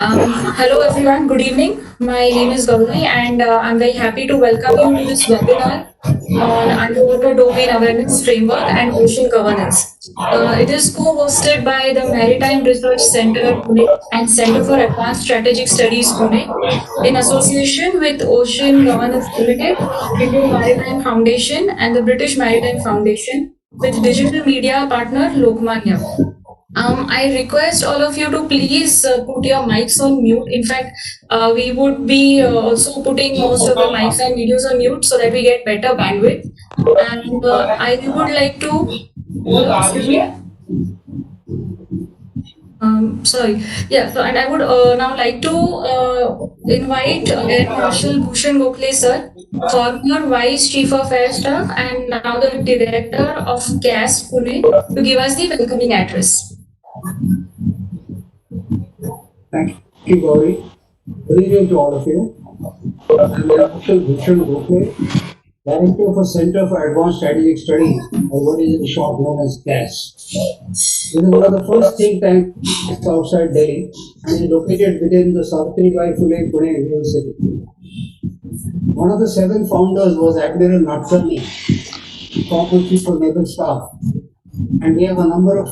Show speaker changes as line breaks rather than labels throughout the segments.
Hello everyone, good evening. My name is Gauri and I'm very happy to welcome you to this webinar on Underwater Domain Awareness Framework and Ocean Governance. It is co-hosted by the Maritime Research Center Pune and Center for Advanced Strategic Studies Pune in association with Ocean Governance Limited, Indian Maritime Foundation and the British Maritime Foundation with digital media partner Lokmanya. I request all of you to please put your mics on mute. In fact, we would be also putting most of the mics and videos on mute so that we get better bandwidth. And I would like to, excuse me. Sorry. Yeah. So, and I would now like to invite Air Marshal Bhushan Gokhale sir, former Vice Chief of Air Staff and now the Director of CAS Pune, to give us the welcoming address.
Thank you, Gauri. Good evening to all of you. I'm Air Marshal Bhushan Gokhale, Director for Center for Advanced Strategic Studies, or what is in short known as CAS. This is one of the first think tanks outside Delhi and is located within the Savitribai Phule Pune University. One of the 7 founders was Admiral Natsani, former Chief of Naval Staff, and we have a number of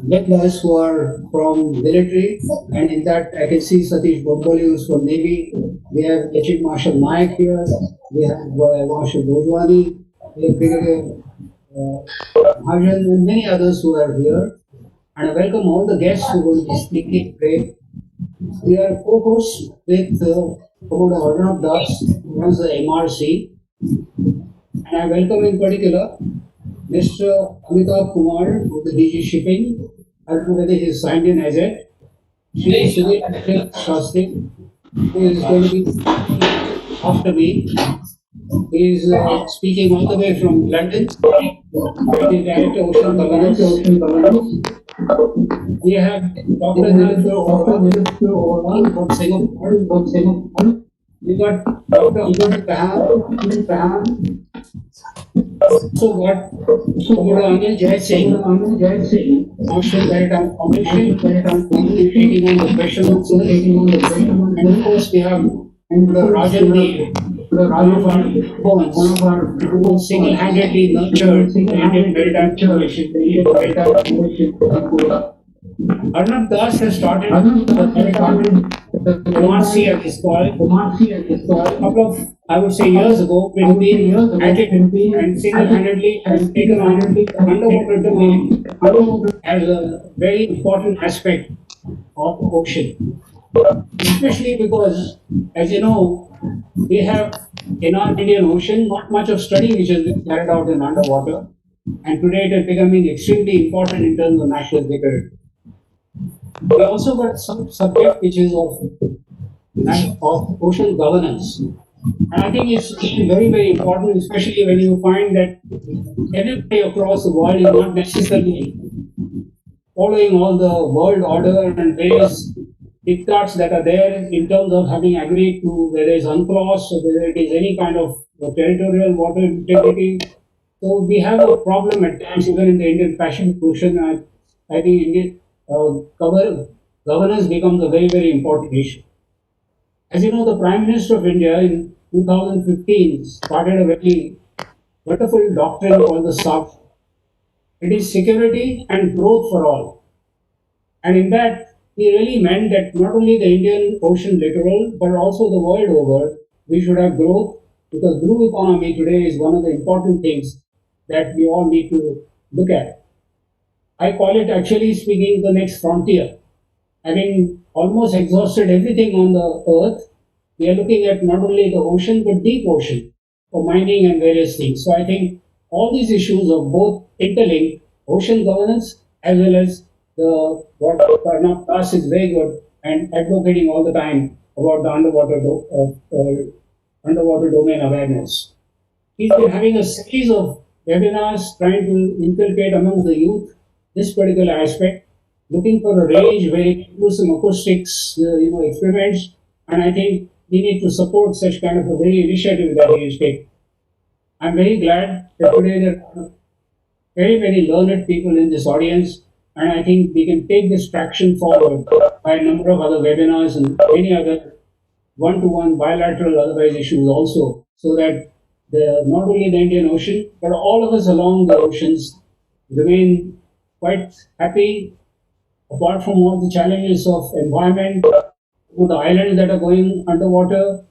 guys who are from military, and in that I can see Satish Bombali, who's from Navy. We have Chief Marshal Naik here. We have Marshal Bhojwani. We have Brigadier Mahajan and many others who are here. And I welcome all the guests who will be speaking today. We are co-hosts with Commodore Arnav Das, who runs the MRC. And I welcome in particular Mr. Amitabh Kumar of the DG Shipping. I don't know whether he is signed in as it. Shri Sudhir Shastri, who is going to be after me. He is speaking all the way from London. He is Director of Ocean Governance. We have Dr. Nilendra from Singapore. We got Dr. Amar Kahan. So got Commodore Anil Jai Singh, Marshal Maritime Foundation, taking on the question of and of course we have Rajan Dev, one of our who single-handedly nurtured the Indian Maritime Foundation. Arnav Das has started the MRC at this point. A couple of, I would say, years ago, we've been at it and single-handedly has taken on underwater domain as a very important aspect of the ocean. Especially because, as you know, we have in our Indian Ocean not much of study which has been carried out in underwater, and today it is becoming extremely important in terms of national security. We also got some subject which is of ocean governance. And I think it's very, very important, especially when you find that everybody across the world is not necessarily following all the world order and various diktats that are there in terms of having agreed to whether it's UNCLOS or whether it is any kind of territorial water integrity. So we have a problem at times even in the Indian Pacific Ocean. I think Indian governance becomes a very, very important issue. As you know, the Prime Minister of India in 2015 started a very wonderful doctrine called the SAF. It is security and growth for all. And in that, he really meant that not only the Indian Ocean littoral, but also the world over, we should have growth, because blue economy today is one of the important things that we all need to look at. I call it, actually speaking, the next frontier. Having almost exhausted everything on the earth, we are looking at not only the ocean but deep ocean for mining and various things. So I think all these issues are both interlinked, ocean governance as well as the what Arnav Das is very good and advocating all the time about the underwater domain awareness. He's been having a series of webinars trying to inculcate among the youth this particular aspect, looking for a range where he can do some acoustics, experiments, and I think we need to support such kind of a very initiative that he is taking. I'm very glad that today there are very, very learned people in this audience, And I think we can take this traction forward by a number of other webinars and many other one-to-one bilateral otherwise issues also, so that not only the Indian Ocean, but all of us along the oceans remain quite happy, apart from all the challenges of environment, with the islands that are going underwater.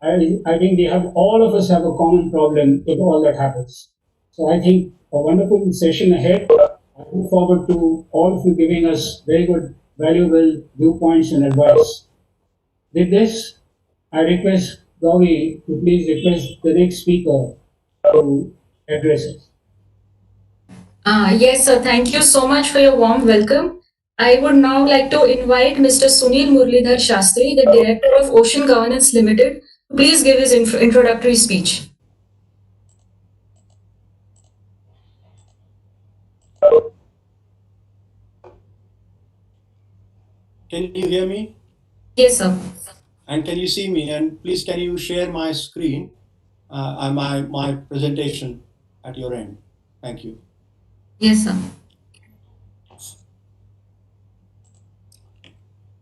I think we have all of us have a common problem with all that happens. So I think a wonderful session ahead. I look forward to all of you giving us very good, valuable viewpoints and advice. With this, I request Gauri to please request the next speaker to address us.
Yes, sir. Thank you so much for your warm welcome. I would now like to invite Mr. Sunil Murlidhar Shastri, the Director of Ocean Governance Limited, to please give his introductory speech.
Can you hear me?
Yes, sir.
And can you see me? And please, can you share my screen, my presentation at your end? Thank you.
Yes, sir.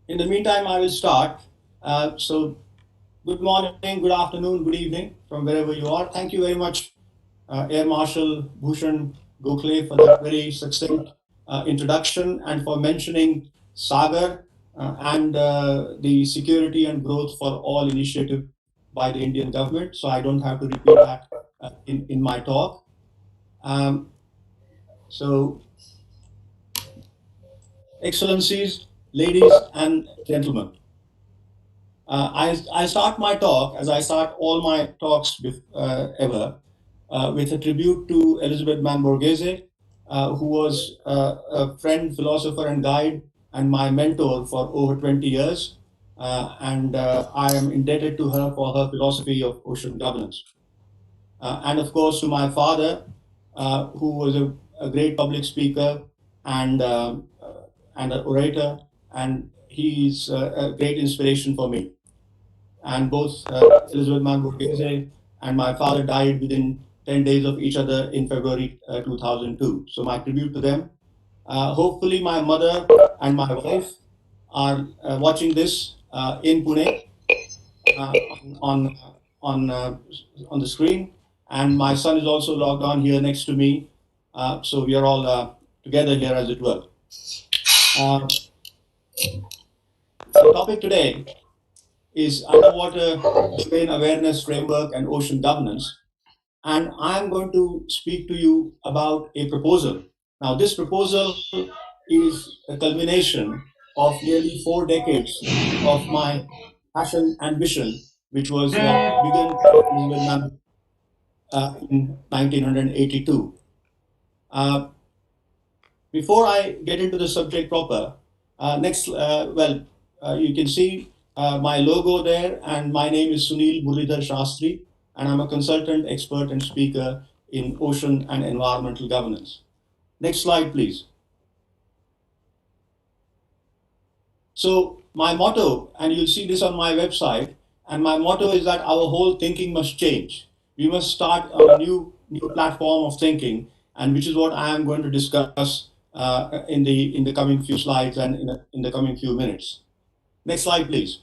In the meantime, I will start. So, good morning, good afternoon, good evening from wherever you are. Thank you very much, Air Marshal Bhushan Gokhale, for that very succinct introduction and for mentioning Sagar and the security and growth for all initiative by the Indian government. So I don't have to repeat that in my talk. Um, so, Excellencies, ladies and gentlemen, I start my talk, as I start all my talks ever, with a tribute to Elizabeth Borghese, who was a friend, philosopher, and guide, and my mentor for over 20 years. And I am indebted to her for her philosophy of ocean governance. And of course, to my father, who was a great public speaker and, and an orator, and he's a great inspiration for me. And both Elizabeth Borghese and my father died within 10 days of each other in February 2002. So my tribute to them. Hopefully, my mother and my wife are watching this in Pune uh, on on uh, on the screen, and my son is also logged on here next to me. So we are all together here, as it were. Uh, the topic today is underwater domain awareness framework and ocean governance. And I'm going to speak to you about a proposal. Now, this proposal is a culmination of nearly 4 decades of my passion and vision, which was begun in 1982. Uh, Before I get into the subject proper, you can see my logo there, and my name is Sunil Murlidhar Shastri, and I'm a consultant, expert, and speaker in ocean and environmental governance. Next slide, please. So, my motto, and you'll see this on my website, and my motto is that our whole thinking must change. We must start on a new platform of thinking, and which is what I am going to discuss in the coming few slides and in the coming few minutes. Next slide, please.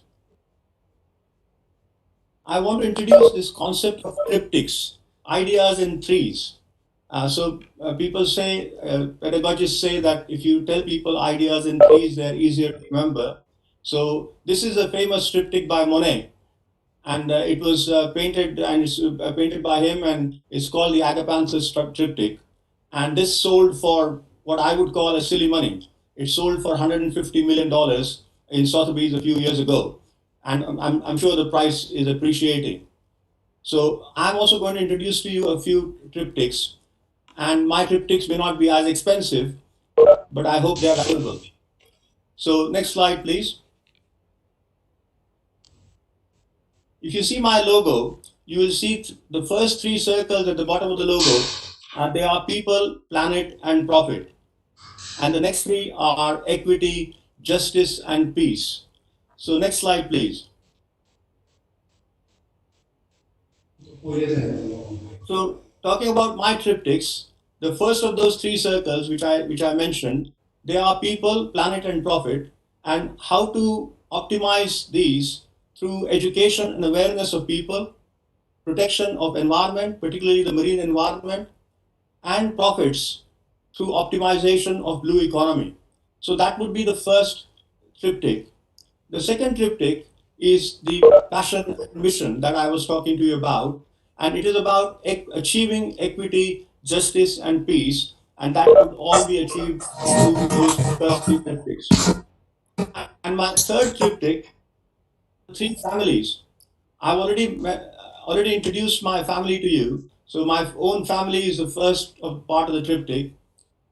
I want to introduce this concept of triptychs, ideas in threes. People say, pedagogists say that if you tell people ideas in threes, they're easier to remember. So this is a famous triptych by Monet, and it was painted and it's painted by him, and it's called the Agapanthus triptych. And this sold for what I would call a silly money. It sold for $150 million in Sotheby's a few years ago, and I'm sure the price is appreciating. So I'm also going to introduce to you a few triptychs, and my triptychs may not be as expensive, but I hope they are valuable. So next slide, please. If you see my logo, you will see the first three circles at the bottom of the logo. They are people, planet, and profit. And the next three are equity, justice, and peace. So next slide, please. So talking about my triptychs, the first of those three circles, which I mentioned, They are people, planet, and profit, and how to optimize these through education and awareness of people, protection of environment, particularly the marine environment, and profits through optimization of blue economy. So that would be the first triptych. The second triptych is the passion and mission that I was talking to you about, and it is about achieving equity, justice, and peace, and that would all be achieved through those first three triptychs. And my third triptych, three families. I've already introduced my family to you. So my own family is the first part of the triptych.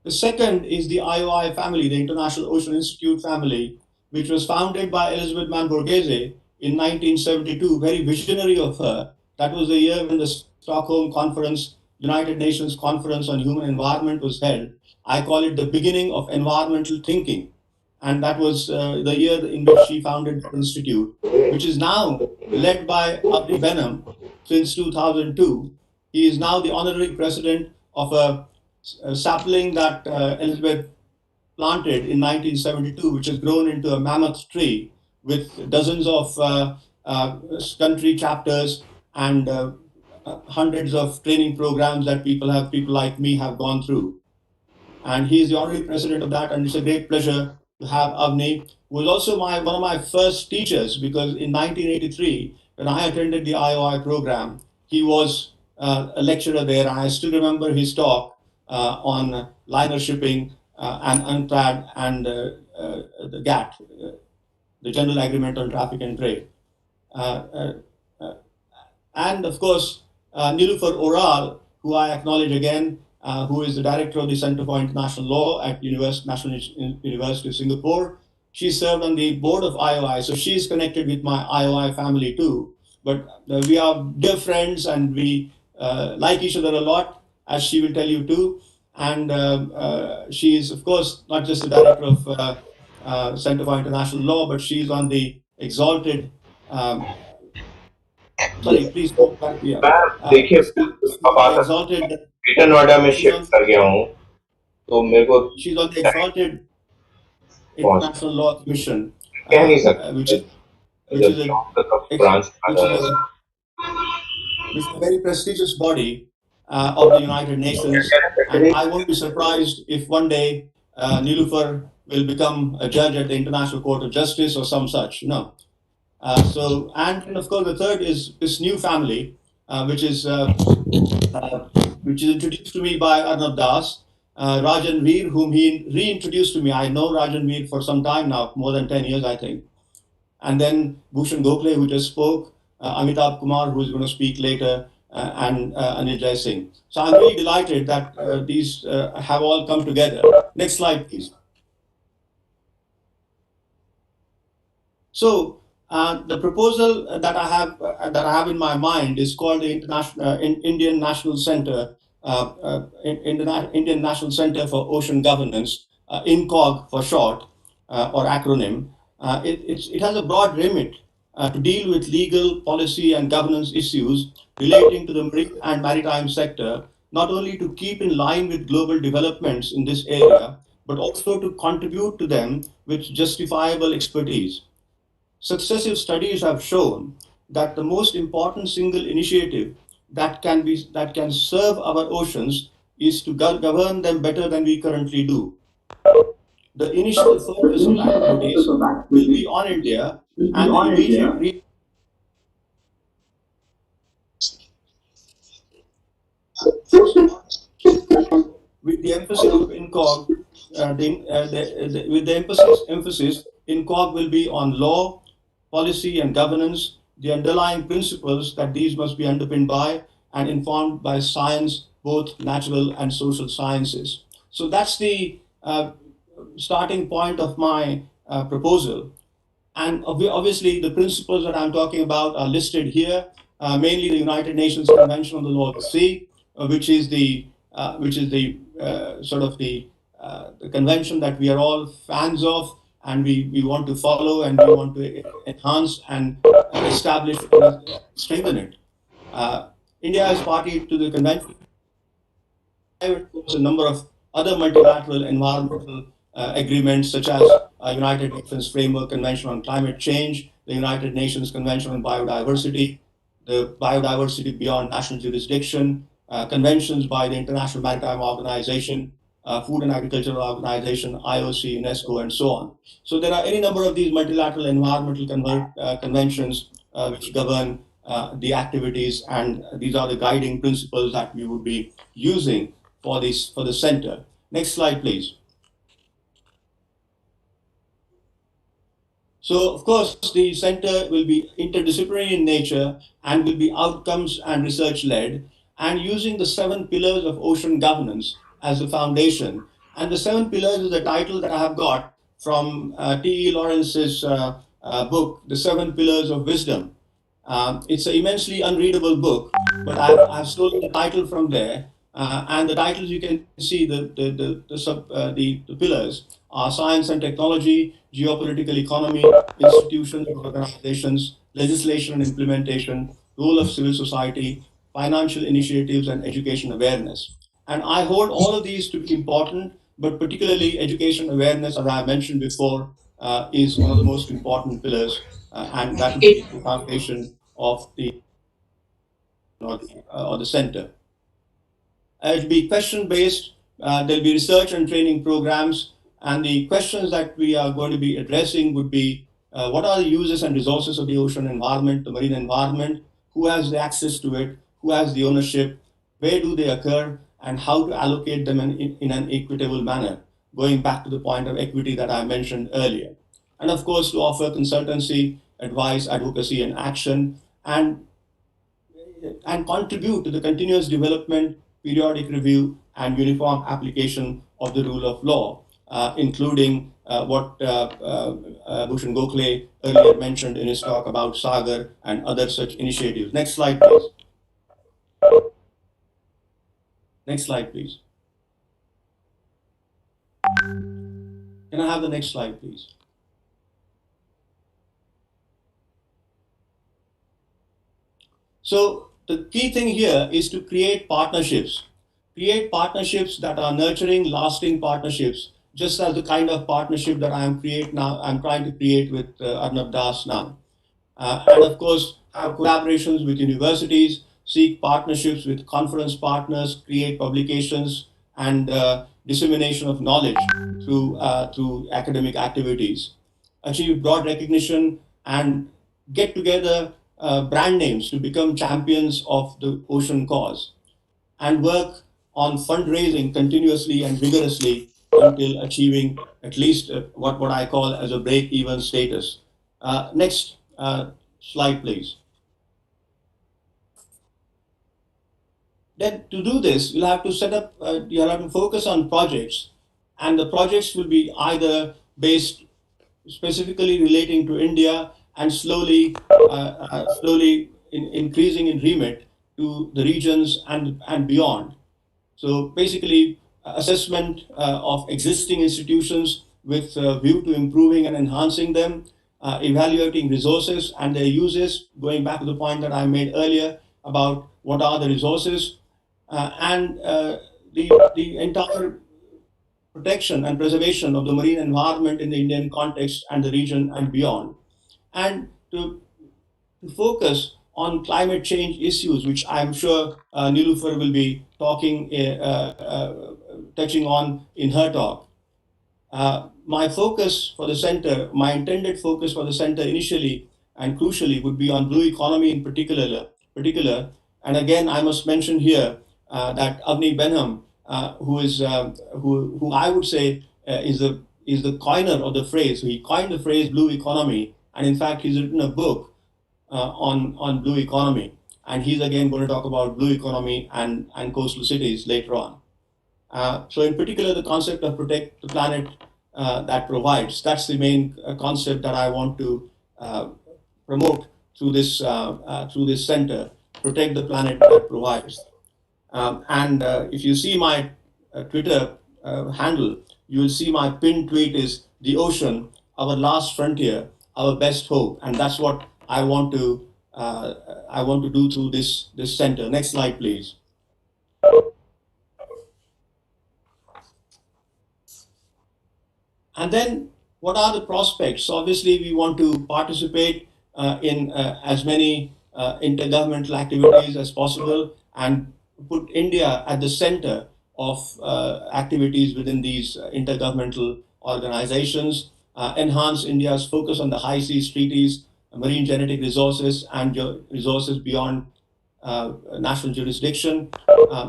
The second is the IOI family, the International Ocean Institute family, which was founded by Elizabeth Mann Borghese in 1972. Very visionary of her. That was the year when the Stockholm Conference, United Nations Conference on Human Environment was held. I call it the beginning of environmental thinking. And that was the year in which she founded the institute, which is now led by Abdi Benham since 2002. He is now the honorary president of a sapling that Elizabeth planted in 1972, which has grown into a mammoth tree with dozens of country chapters and hundreds of training programs that people like me have gone through. And he is the honorary president of that, and it's a great pleasure to have Avni, who was also one of my first teachers, because in 1983, when I attended the IOI program, he was a lecturer there, and I still remember his talk on liner shipping and UNCTAD and the GATT, the General Agreement on Traffic and Trade. And of course, Niloufar Oral, who I acknowledge again, who is the director of the Center for International Law at National University of Singapore. She served on the board of IOI, so she's connected with my IOI family too. But we are dear friends, and we like each other a lot, as she will tell you too. And she is, of course, not just the director of Center for International Law, but she's on the exalted sorry, please go back. Yeah.
मैं देखिए
She's
आप
on
uh
the
सकते
exalted.
Greater Noida में
She's
shift
on.
कर गया हूँ तो मेरे को
She's on the
direct
exalted
पहुंच
International Law Commission,
कह नहीं
which
सकते
is which
जब
is a
जॉब का branch
which is a very prestigious body of the United Nations. And I won't be surprised if one day Niloufar will become a judge at the International Court of Justice or some such. No. And of course, the third is this new family, which is introduced to me by Arnab Das, Rajan Veer, whom he reintroduced to me. I know Rajan Veer for some time now, more than 10 years, I think. And then Bhushan Gokhale, who just spoke, Amitabh Kumar, who is going to speak later, and Anil Jai Singh. So I'm really delighted that these have all come together. Next slide, please. So the proposal that I have in my mind is called the Indian National Center, Indian National Center for Ocean Governance, INCOG for short, or acronym. It has a broad remit to deal with legal, policy, and governance issues relating to the marine and maritime sector, not only to keep in line with global developments in this area, but also to contribute to them with justifiable expertise. Successive studies have shown that the most important single initiative that can serve our oceans is to govern them better than we currently do. The initial focus of activities will be on India, and the immediate with the emphasis of INCOG, with the emphasis INCOG will be on law, policy, and governance, the underlying principles that these must be underpinned by and informed by science, both natural and social sciences. So that's the starting point of my proposal. And obviously, the principles that I'm talking about are listed here, mainly the United Nations Convention on the Law of the Sea, which is the sort of the convention that we are all fans of, and we want to follow, and we want to enhance and establish and strengthen it. India is party to the convention. A number of other multilateral environmental agreements such as United Nations Framework Convention on Climate Change, the United Nations Convention on Biodiversity, the Biodiversity Beyond National Jurisdiction, conventions by the International Maritime Organization, Food and Agricultural Organization, IOC, UNESCO, and so on. So there are any number of these multilateral environmental conventions which govern the activities, and these are the guiding principles that we would be using for the center. Next slide, please. So, of course, the center will be interdisciplinary in nature and will be outcomes and research led, and using the 7 pillars of ocean governance as the foundation. And the 7 pillars is the title that I have got from T.E. Lawrence's book, The 7 Pillars of Wisdom. It's an immensely unreadable book, but I've stolen the title from there. And the titles you can see the pillars are science and technology, geopolitical economy, institutions and organizations, legislation and implementation, role of civil society, financial initiatives, and education awareness. And I hold all of these to be important, but particularly education awareness, as I mentioned before, is one of the most important pillars, and that will be the foundation of the center. It'll be question based. There'll be research and training programs, and the questions that we are going to be addressing would be what are the uses and resources of the ocean environment, the marine environment, who has the access to it, who has the ownership, where do they occur, and how to allocate them in an equitable manner, going back to the point of equity that I mentioned earlier. And of course, to offer consultancy, advice, advocacy, and action, and contribute to the continuous development, periodic review, and uniform application of the rule of law, including what Bhushan Gokhale earlier mentioned in his talk about Sagar and other such initiatives. Next slide, please. Next slide, please. Can I have the next slide, please? So the key thing here is to create partnerships that are nurturing, lasting partnerships, just as the kind of partnership that I'm trying to create with Arnab Das now. And of course, have collaborations with universities, seek partnerships with conference partners, create publications, and dissemination of knowledge through academic activities, achieve broad recognition, and get together brand names to become champions of the ocean cause, and work on fundraising continuously and vigorously until achieving at least what I call as a break-even status. Next slide, please. Then to do this, you'll have to set up, you'll have to focus on projects, and the projects will be either based specifically relating to India and slowly increasing in remit to the regions and beyond. So basically, assessment of existing institutions with view to improving and enhancing them, evaluating resources and their uses, going back to the point that I made earlier about what are the resources, and the entire protection and preservation of the marine environment in the Indian context and the region and beyond, and to focus on climate change issues, which I'm sure Niloufar will be touching on in her talk. My focus for the center, my intended focus for the center initially and crucially would be on blue economy in particular. And again, I must mention here that Avni Benham, who I would say is the coiner of the phrase. He coined the phrase blue economy, and in fact, he's written a book on blue economy, and he's again going to talk about blue economy and coastal cities later on. So in particular, the concept of protect the planet that provides, that's the main concept that I want to promote through this center, protect the planet that provides. And if you see my Twitter handle, you will see my pinned tweet is the ocean, our last frontier, our best hope, and that's what I want to do through this center. Next slide, please. And then what are the prospects? Obviously, we want to participate in as many intergovernmental activities as possible and put India at the center of activities within these intergovernmental organizations, enhance India's focus on the high seas treaties, marine genetic resources, and resources beyond national jurisdiction,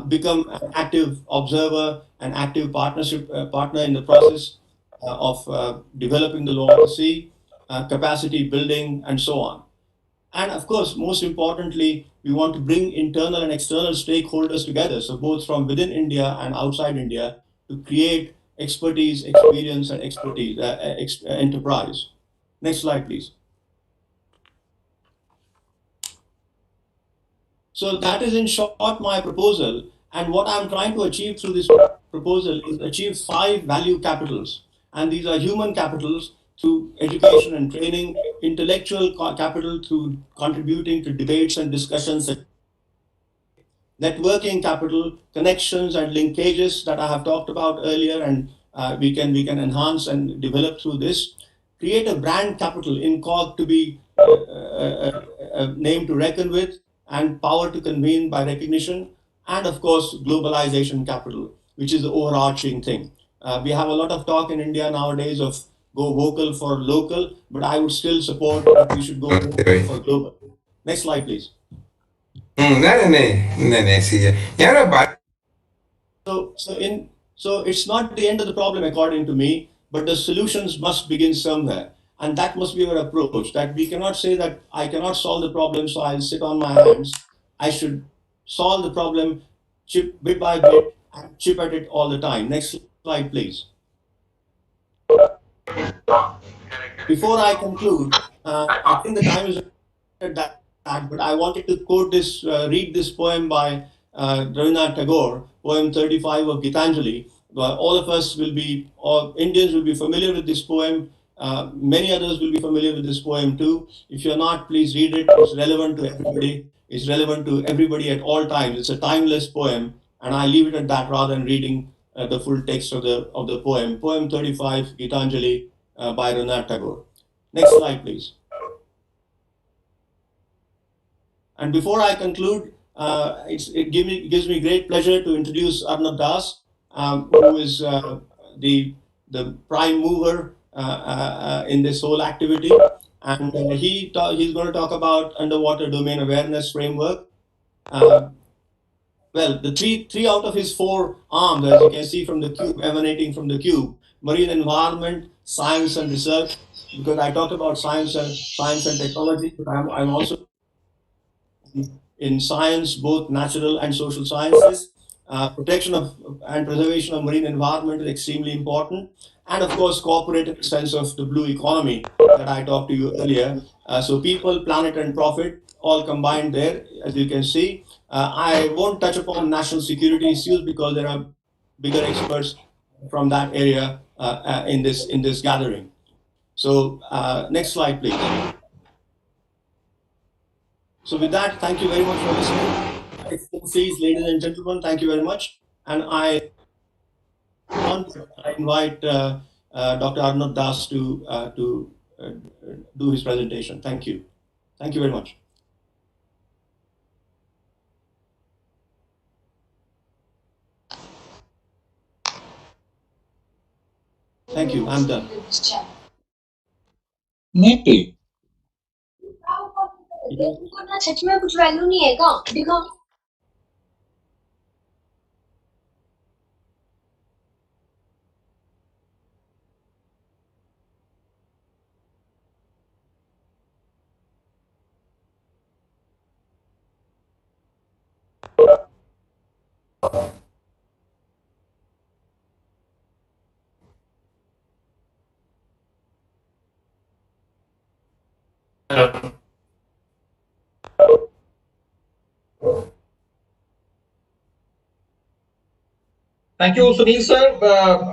become an active observer, an active partner in the process of developing the law of the sea, capacity building, and so on. And of course, most importantly, we want to bring internal and external stakeholders together, so both from within India and outside India, to create expertise, experience, and enterprise. Next slide, please. So that is in short my proposal. And what I'm trying to achieve through this proposal is achieve 5 value capitals. And these are human capitals through education and training, intellectual capital through contributing to debates and discussions, networking capital, connections and linkages that I have talked about earlier, and we can enhance and develop through this. Create a brand capital in COG to be a name to reckon with, and power to convene by recognition, and of course globalization capital, which is the overarching thing. We have a lot of talk in India nowadays of go vocal for local, but I would still support that we should go vocal for global. Next slide, please.
नहीं सी है यार बात
So it's not the end of the problem, according to me, but the solutions must begin somewhere. And that must be our approach, that we cannot say that I cannot solve the problem, so I'll sit on my hands. I should solve the problem chip bit by bit and chip at it all the time. Next slide, please. Before I conclude, I think the time is that, but I wanted to quote this, read this poem by Rabindranath Tagore, poem 35 of Gitanjali. All of us will be, all Indians will be familiar with this poem. Many others will be familiar with this poem too. If you're not, please read it. It's relevant to everybody. It's relevant to everybody at all times. It's a timeless poem, and I leave it at that rather than reading the full text of the poem. Poem 35, Gitanjali, by Rabindranath Tagore. Next slide, please. And before I conclude, it gives me great pleasure to introduce Arnab Das, who is the prime mover in this whole activity. And he's going to talk about underwater domain awareness framework. Well, the three out of his 4 arms, as you can see from the cube, emanating from the cube: marine environment, science and research. Because I talked about science and technology, but I'm also in science, both natural and social sciences. Protection of and preservation of marine environment is extremely important. And of course, cooperate in the sense of the blue economy that I talked to you earlier. So people, planet, and profit all combined there, as you can see. I won't touch upon national security issues because there are bigger experts from that area in this gathering. So next slide, please. So with that, thank you very much for listening. Excellencies, ladies and gentlemen, thank you very much. And I invite Dr. Arnab Das to do his presentation. Thank you. Thank you very much. Thank you. I'm done.
नहीं
सच में कुछ value नहीं है क्या दिखा
Thank you, Sunil sir.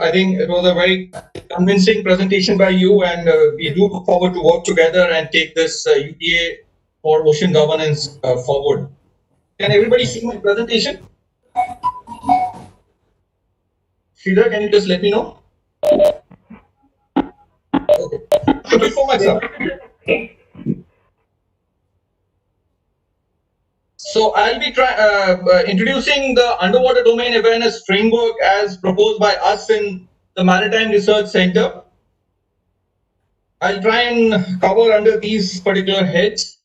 I think it was a very convincing presentation by you, and we do look forward to work together and take this UDA for ocean governance forward. Can everybody see my presentation? Sridhar, can you just let me know? Thank you so much, sir. So I'll be introducing the underwater domain awareness framework as proposed by us in the Maritime Research Center. I'll try and cover under these particular heads.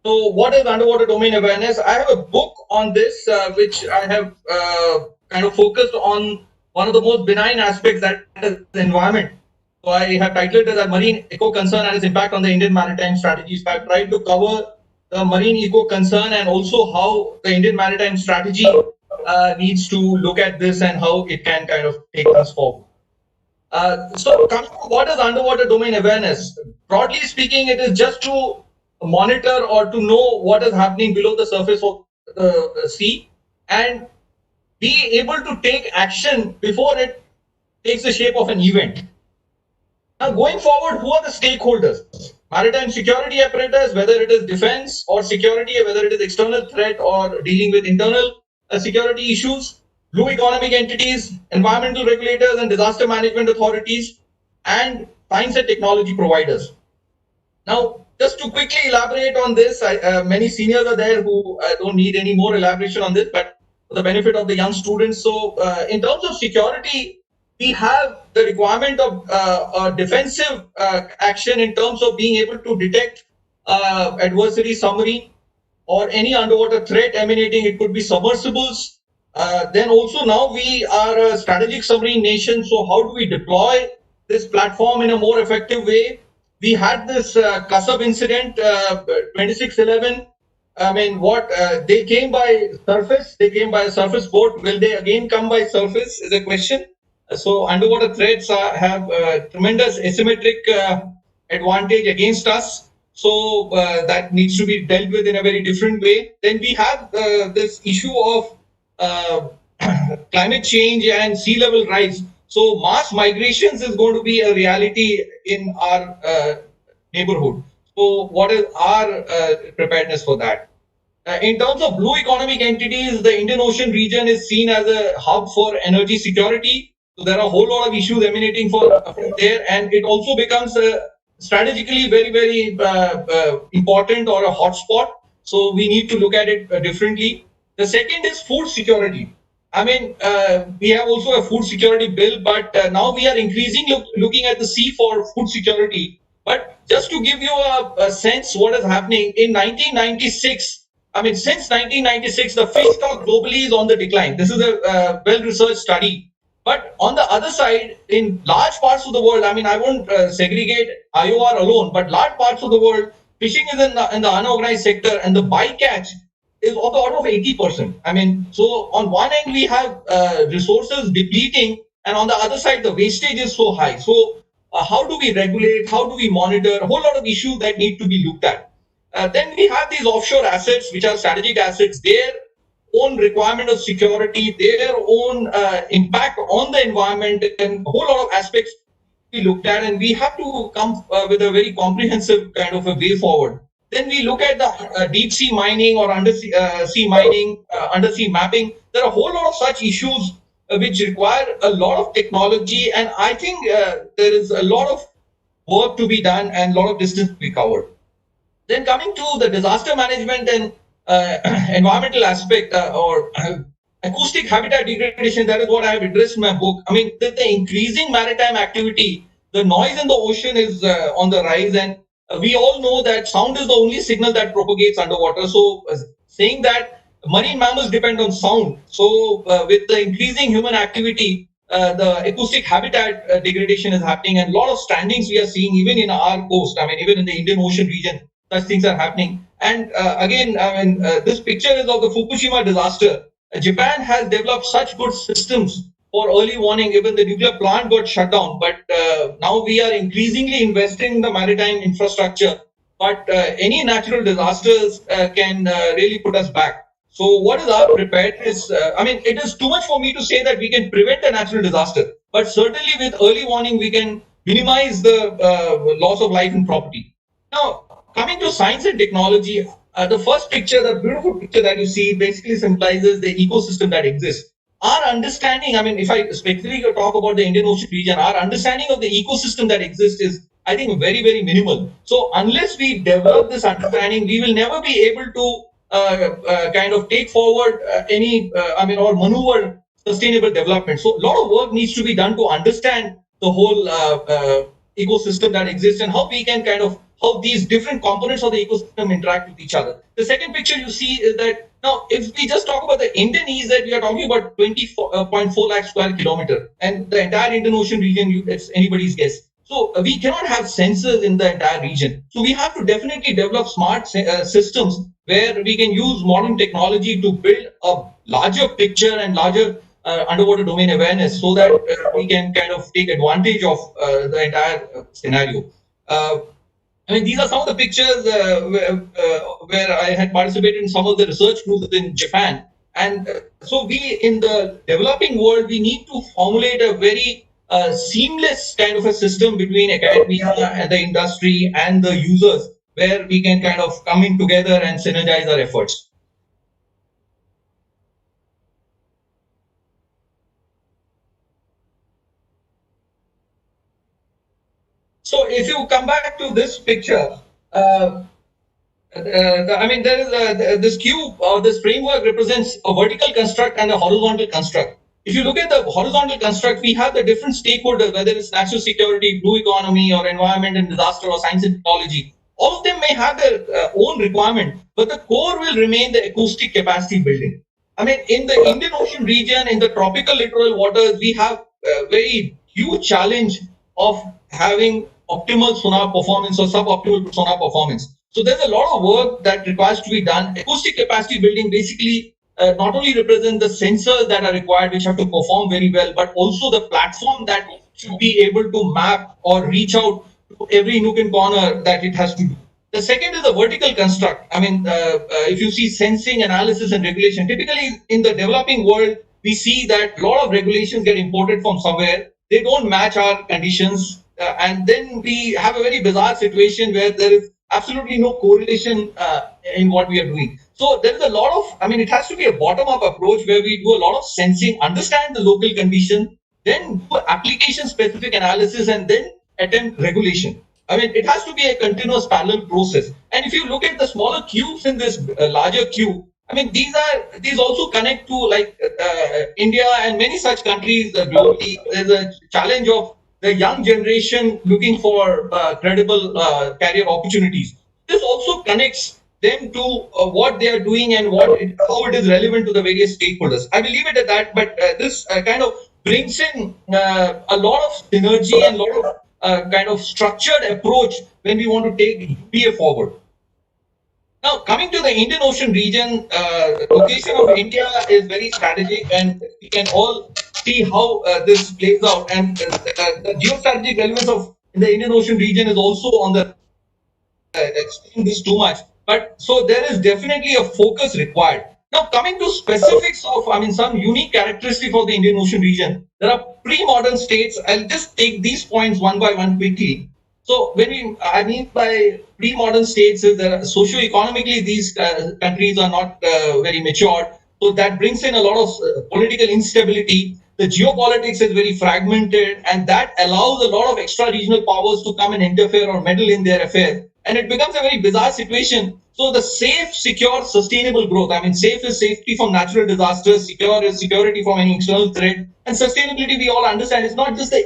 So what is underwater domain awareness? I have a book on this, which I have kind of focused on one of the most benign aspects, that is the environment. So I have titled it as Marine Eco Concern and its impact on the Indian maritime strategies. So I've tried to cover the marine eco concern and also how the Indian maritime strategy needs to look at this and how it can kind of take us forward. So coming to what is underwater domain awareness? Broadly speaking, it is just to monitor or to know what is happening below the surface of the sea and be able to take action before it takes the shape of an event. Now, going forward, who are the stakeholders? Maritime security apparatus, whether it is defense or security, whether it is external threat or dealing with internal security issues, blue economic entities, environmental regulators and disaster management authorities, and science and technology providers. Now, just to quickly elaborate on this, many seniors are there who don't need any more elaboration on this, but for the benefit of the young students. So, in terms of security, we have the requirement of a defensive action in terms of being able to detect adversary submarine or any underwater threat emanating. It could be submersibles. Then also now we are a strategic submarine nation. So how do we deploy this platform in a more effective way? We had this Kasab incident, 2611. I mean, what they came by surface, they came by a surface boat. Will they again come by surface? Is a question. So underwater threats have tremendous asymmetric advantage against us. So that needs to be dealt with in a very different way. Then we have this issue of climate change and sea level rise. So mass migrations is going to be a reality in our neighborhood. So what is our preparedness for that? In terms of blue economic entities, the Indian Ocean region is seen as a hub for energy security. So there are a whole lot of issues emanating from there, and it also becomes strategically very important or a hotspot. So we need to look at it differently. The second is food security. I mean, we have also a food security bill, but now we are increasingly looking at the sea for food security. But just to give you a sense what is happening, in 1996, I mean, since 1996, the fish stock globally is on the decline. This is a well-researched study. But on the other side, in large parts of the world, I mean, I won't segregate IOR alone, but large parts of the world, fishing is in the unorganized sector, and the bycatch is of the order of 80%. I mean, so on one end, we have resources depleting, and on the other side, the wastage is so high. So how do we regulate? How do we monitor? A whole lot of issues that need to be looked at. Then we have these offshore assets, which are strategic assets. Their own requirement of security, their own impact on the environment, and a whole lot of aspects we looked at, and we have to come with a very comprehensive kind of a way forward. Then we look at the deep sea mining or undersea sea mining, undersea mapping. There are a whole lot of such issues which require a lot of technology, and I think there is a lot of work to be done and a lot of distance to be covered. Then coming to the disaster management and environmental aspect or acoustic habitat degradation, that is what I have addressed in my book. I mean, the increasing maritime activity, the noise in the ocean is on the rise, and we all know that sound is the only signal that propagates underwater. So saying that marine mammals depend on sound. So with the increasing human activity, the acoustic habitat degradation is happening, and a lot of strandings we are seeing even in our coast. I mean, even in the Indian Ocean region, such things are happening. And again, I mean, this picture is of the Fukushima disaster. Japan has developed such good systems for early warning. Even the nuclear plant got shut down, but now we are increasingly investing in the maritime infrastructure. But any natural disasters can really put us back. So what is our preparedness? I mean, it is too much for me to say that we can prevent a natural disaster, but certainly with early warning, we can minimize the loss of life and property. Now, coming to science and technology, the first picture, the beautiful picture that you see, basically symbolizes the ecosystem that exists. Our understanding, I mean, if I specifically talk about the Indian Ocean region, our understanding of the ecosystem that exists is I think, very, very minimal. So unless we develop this understanding, we will never be able to kind of take forward or maneuver sustainable development. So a lot of work needs to be done to understand the whole ecosystem that exists and how we can how these different components of the ecosystem interact with each other. The second picture you see is that now, if we just talk about the Indian East, that we are talking about 20.4 lakh square kilometer, and the entire Indian Ocean region, it's anybody's guess. So we cannot have sensors in the entire region. So we have to definitely develop smart systems where we can use modern technology to build a larger picture and larger underwater domain awareness, so that we can kind of take advantage of the entire scenario. I mean, these are some of the pictures where I had participated in some of the research groups in Japan. And so we, in the developing world, we need to formulate a very seamless kind of a system between academia and the industry and the users, where we can kind of come in together and synergize our efforts. So if you come back to this picture, there is this cube or this framework represents a vertical construct and a horizontal construct. If you look at the horizontal construct, we have the different stakeholders, whether it's national security, blue economy, or environment and disaster, or science and technology. All of them may have their own requirement, but the core will remain the acoustic capacity building. I mean, in the Indian Ocean region, in the tropical littoral waters, we have a very huge challenge of having optimal sonar performance or suboptimal sonar performance. So there's a lot of work that requires to be done. Acoustic capacity building basically not only represent the sensors that are required, which have to perform very well, but also the platform that should be able to map or reach out to every nook and corner that it has to do. The second is the vertical construct. I mean, if you see sensing, analysis, and regulation, typically in the developing world, we see that a lot of regulations get imported from somewhere. They don't match our conditions. And then we have a very bizarre situation where there is absolutely no correlation in what we are doing. So there is a lot of, I mean, it has to be a bottom-up approach where we do a lot of sensing, understand the local condition, then do application-specific analysis, and then attempt regulation. I mean, it has to be a continuous parallel process. And if you look at the smaller cubes in this larger cube, I mean, these also connect to like India and many such countries globally. There's a challenge of the young generation looking for credible career opportunities. This also connects them to what they are doing and how it is relevant to the various stakeholders. I will leave it at that, but this kind of brings in a lot of synergy and a lot of kind of structured approach when we want to take UDA forward. Now, coming to the Indian Ocean region, location of India is very strategic, and we can all see how this plays out. And the geostrategic relevance of the Indian Ocean region is also on the explain this too much. But so there is definitely a focus required. Now, coming to specifics of, I mean, some unique characteristics of the Indian Ocean region, there are pre-modern states. I'll just take these points one by one quickly. So I mean by pre-modern states is that socio-economically these countries are not very mature. So that brings in a lot of political instability. The geopolitics is very fragmented, and that allows a lot of extra-regional powers to come and interfere or meddle in their affairs. And it becomes a very bizarre situation. So the safe, secure, sustainable growth. I mean, safe is safety from natural disasters, secure is security from any external threat, and sustainability we all understand. It's not just the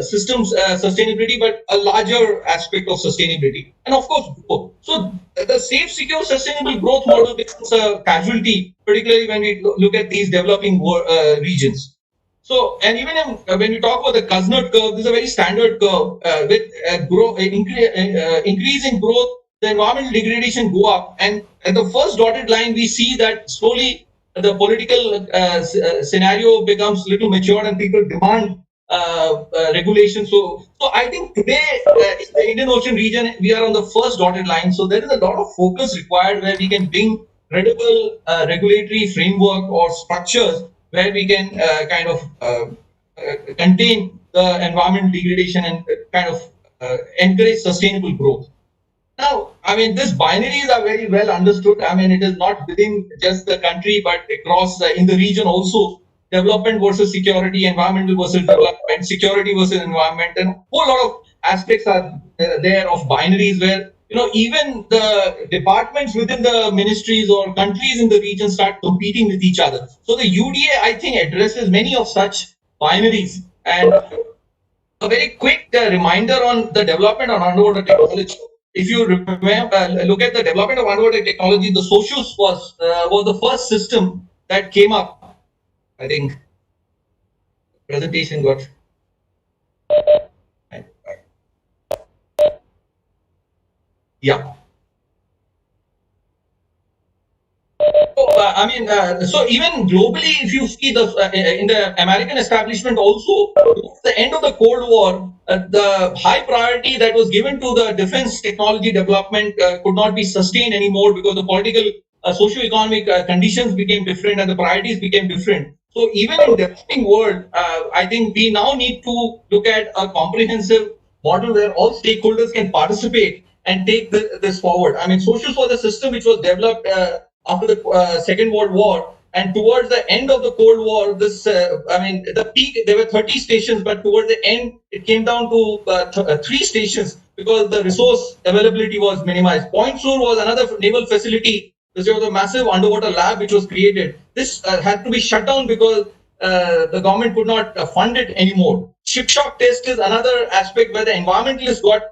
systems sustainability, but a larger aspect of sustainability, and of course growth. So the safe, secure, sustainable growth model becomes a casualty, particularly when we look at these developing regions. So, and even when you talk about the Kuznets curve, this is a very standard curve with increase in growth, the environmental degradation go up, and at the first dotted line, we see that slowly the political scenario becomes little mature, and people demand regulation. So I think today in the Indian Ocean region, we are on the first dotted line. So there is a lot of focus required where we can bring credible regulatory framework or structures where we can contain the environmental degradation and kind of encourage sustainable growth. Now, I mean, these binaries are very well understood. I mean, it is not within just the country, but across in the region also. Development versus security, environmental versus development, security versus environment, and a whole lot of aspects are there of binaries where even the departments within the ministries or countries in the region start competing with each other. So the UDA, I think, addresses many of such binaries. And a very quick reminder on the development of underwater technology. If you remember, look at the development of underwater technology, the Socius was the first system that came up. I think presentation got. Yeah. So, so even globally, if you see in the American establishment also, towards the end of the Cold War, the high priority that was given to the defense technology development could not be sustained anymore because the political, socio-economic conditions became different and the priorities became different. So even in developing world, I think we now need to look at a comprehensive model where all stakeholders can participate and take this forward. I mean, Socius was a system which was developed after the Second World War. And towards the end of the Cold War, the peak, there were 30 stations, but towards the end, it came down to 3 stations because the resource availability was minimized. Point Sur was another naval facility. This was a massive underwater lab which was created. This had to be shut down because the government could not fund it anymore. Ship shock test is another aspect where the environmentalists got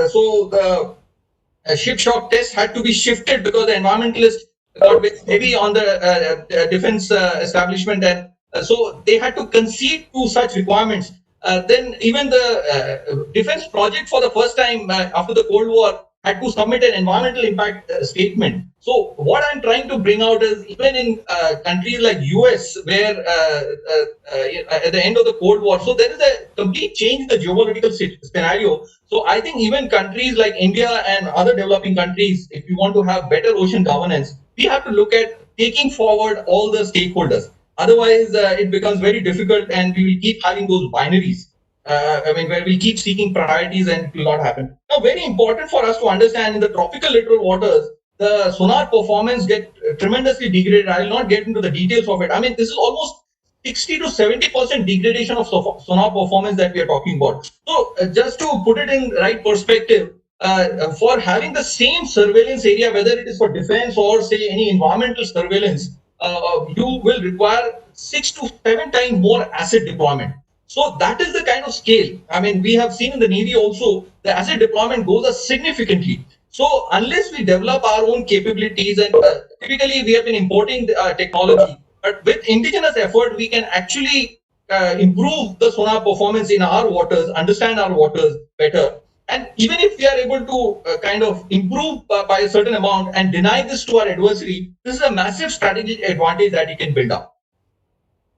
so the ship shock test had to be shifted because the environmentalists got very heavy on the defense establishment, and so they had to concede to such requirements. Then even the defense project for the first time after the Cold War had to submit an environmental impact statement. So what I'm trying to bring out is even in countries like US, where at the end of the Cold War, so there is a complete change in the geopolitical scenario. So I think even countries like India and other developing countries, if we want to have better ocean governance, we have to look at taking forward all the stakeholders. Otherwise, it becomes very difficult, and we will keep having those binaries. Where we keep seeking priorities and it will not happen. Now, very important for us to understand in the tropical littoral waters, the sonar performance get tremendously degraded. I will not get into the details of it. I mean, this is almost 60 to 70% degradation of sonar performance that we are talking about. So, just to put it in right perspective, for having the same surveillance area, whether it is for defense or say any environmental surveillance, you will require 6 to 7 times more asset deployment. So that is the kind of scale. I mean, we have seen in the Navy also the asset deployment goes up significantly. So unless we develop our own capabilities, and typically we have been importing technology, but with indigenous effort, we can actually improve the sonar performance in our waters, understand our waters better. And even if we are able to kind of improve by a certain amount and deny this to our adversary, this is a massive strategic advantage that you can build up.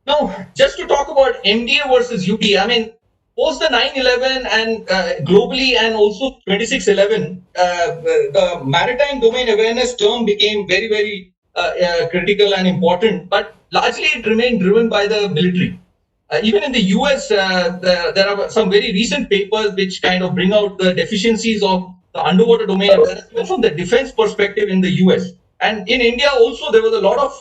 Now, just to talk about MDA versus UDA, I mean, post the 9/11 and globally and also 26/11, the maritime domain awareness term became very, very critical and important, but largely it remained driven by the military. Even in the US, there are some very recent papers which kind of bring out the deficiencies of the underwater domain awareness from the defense perspective in the US. And in India also, there was a lot of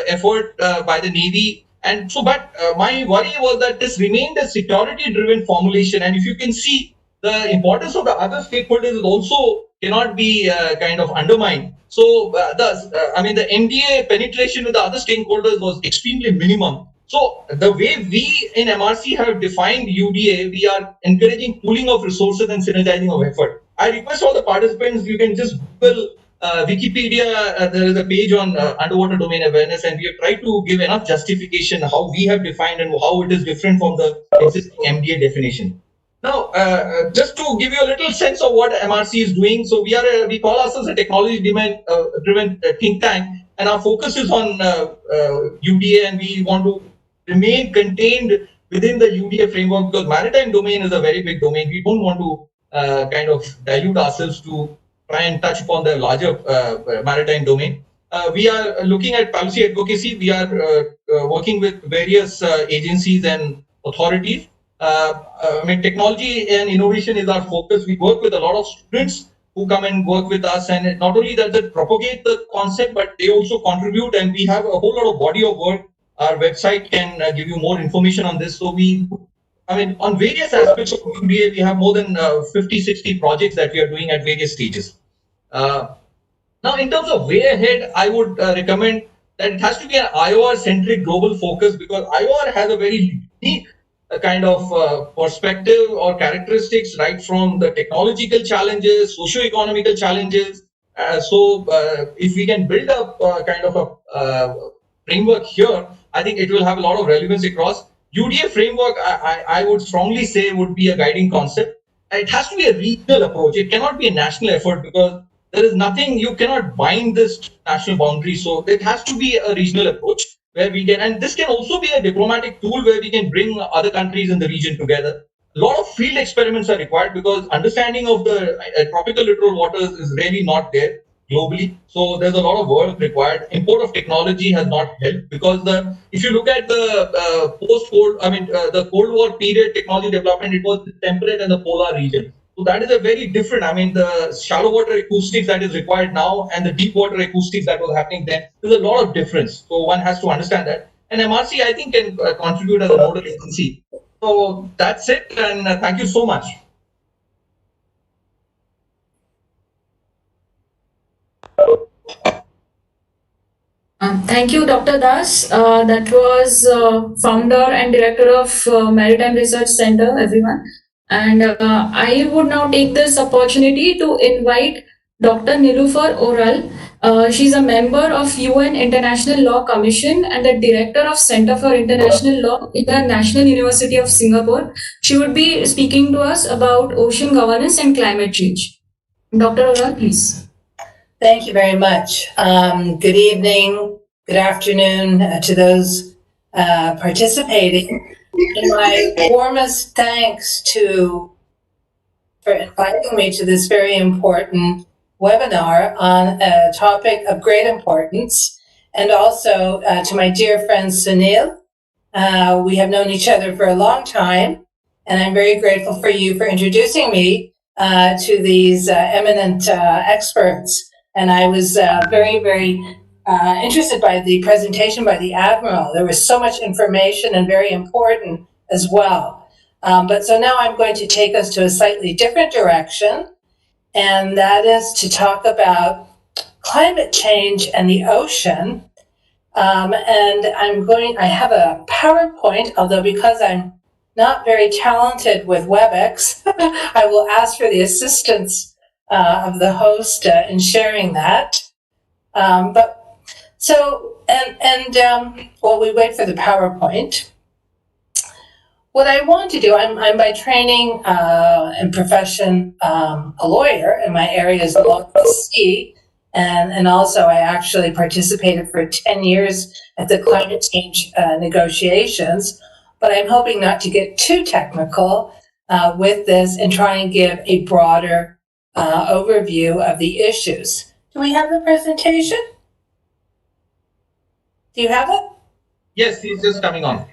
effort by the Navy. And so, but my worry was that this remained a security driven formulation. And if you can see, the importance of the other stakeholders is also cannot be kind of undermined. So, the MDA penetration with the other stakeholders was extremely minimum. So the way we in MRC have defined UDA, we are encouraging pooling of resources and synergizing of effort. I request all the participants, you can just Google Wikipedia, there is a page on underwater domain awareness, and we have tried to give enough justification how we have defined and how it is different from the existing MDA definition. Now, just to give you a little sense of what MRC is doing, so we call ourselves a technology driven think tank, and our focus is on UDA, and we want to remain contained within the UDA framework because maritime domain is a very big domain. We don't want to kind of dilute ourselves to try and touch upon the larger maritime domain. We are looking at policy advocacy. We are working with various agencies and authorities. Technology and innovation is our focus. We work with a lot of students who come and work with us, and not only that they propagate the concept, but they also contribute, and we have a whole lot of body of work. Our website can give you more information on this. So we on various aspects of UDA, we have more than 50, 60 projects that we are doing at various stages. Now, in terms of way ahead, I would recommend that it has to be an IOR-centric global focus, because IOR has a very unique kind of perspective or characteristics, right from the technological challenges, socio-economical challenges. If we can build up kind of a framework here, I think it will have a lot of relevance across. UDA framework, I would strongly say, would be a guiding concept. It has to be a regional approach. It cannot be a national effort, because there is nothing, you cannot bind this to national boundaries. So it has to be a regional approach where we can, and this can also be a diplomatic tool where we can bring other countries in the region together. A lot of field experiments are required, because understanding of the tropical littoral waters is really not there globally. So there's a lot of work required. Import of technology has not helped, because if you look at the post-Cold, the Cold War period technology development, it was the temperate and the polar region. So that is a very different, the shallow water acoustics that is required now and the deep water acoustics that was happening then, there's a lot of difference. So one has to understand that. And MRC, I think, can contribute as a nodal agency. So that's it, and thank you so much.
Thank you, Dr. Das. That was founder and director of Maritime Research Center, everyone. And I would now take this opportunity to invite Dr. Nilufar Oral. She's a member of UN International Law Commission and the director of Center for International Law in the National University of Singapore. She would be speaking to us about ocean governance and climate change. Dr. Oral, please.
Thank you very much. Good evening, good afternoon to those participating. And my warmest thanks for inviting me to this very important webinar on a topic of great importance, and also to my dear friend Sunil. We have known each other for a long time, and I'm very grateful for you for introducing me to these eminent experts. And I was very, very interested by the presentation by the Admiral. There was so much information and very important as well. But so now I'm going to take us to a slightly different direction, and that is to talk about climate change and the ocean. And I have a PowerPoint, although because I'm not very talented with WebEx, I will ask for the assistance of the host in sharing that. While we wait for the PowerPoint, what I want to do, I'm by training and profession a lawyer, and my area is law of the sea, and also I actually participated for 10 years at the climate change negotiations, but I'm hoping not to get too technical with this and try and give a broader overview of the issues. Do we have the presentation? Do you have it?
Yes, it's just coming on.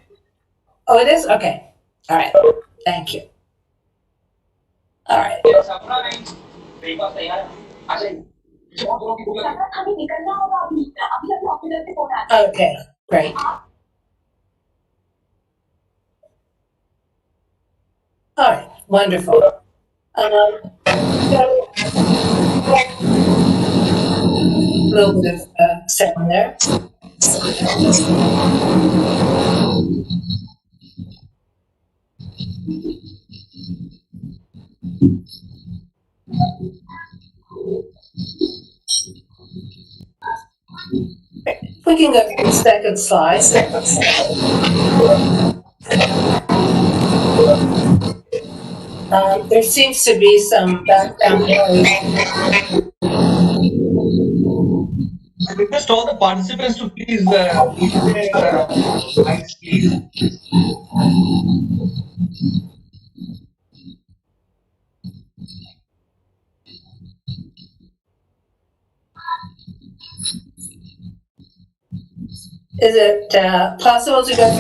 Oh, it is? Okay. All right. Thank you. All right. Okay, great. All right, wonderful. A little bit of sound there. We can go to the second slide. There seems to be some background noise.
I request all the participants to please mute their mics, please.
Is it possible to go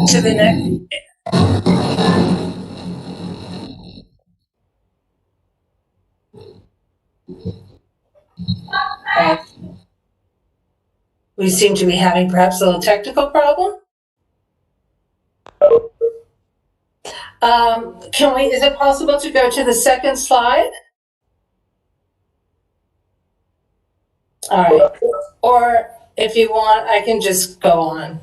to the next? We seem to be having perhaps a little technical problem. Is it possible to go to the second slide? All right. Or if you want, I can just go on.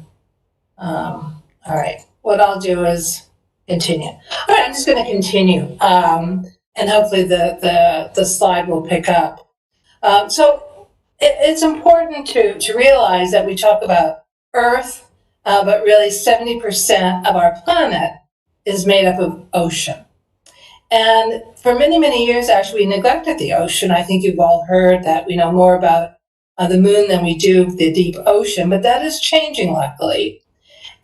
All right. What I'll do is continue. All right, I'm just going to continue. And hopefully the slide will pick up. So it's important to realize that we talk about Earth, but really 70% of our planet is made up of ocean. And for many, many years, actually, we neglected the ocean. I think you've all heard that we know more about the moon than we do the deep ocean, but that is changing, luckily.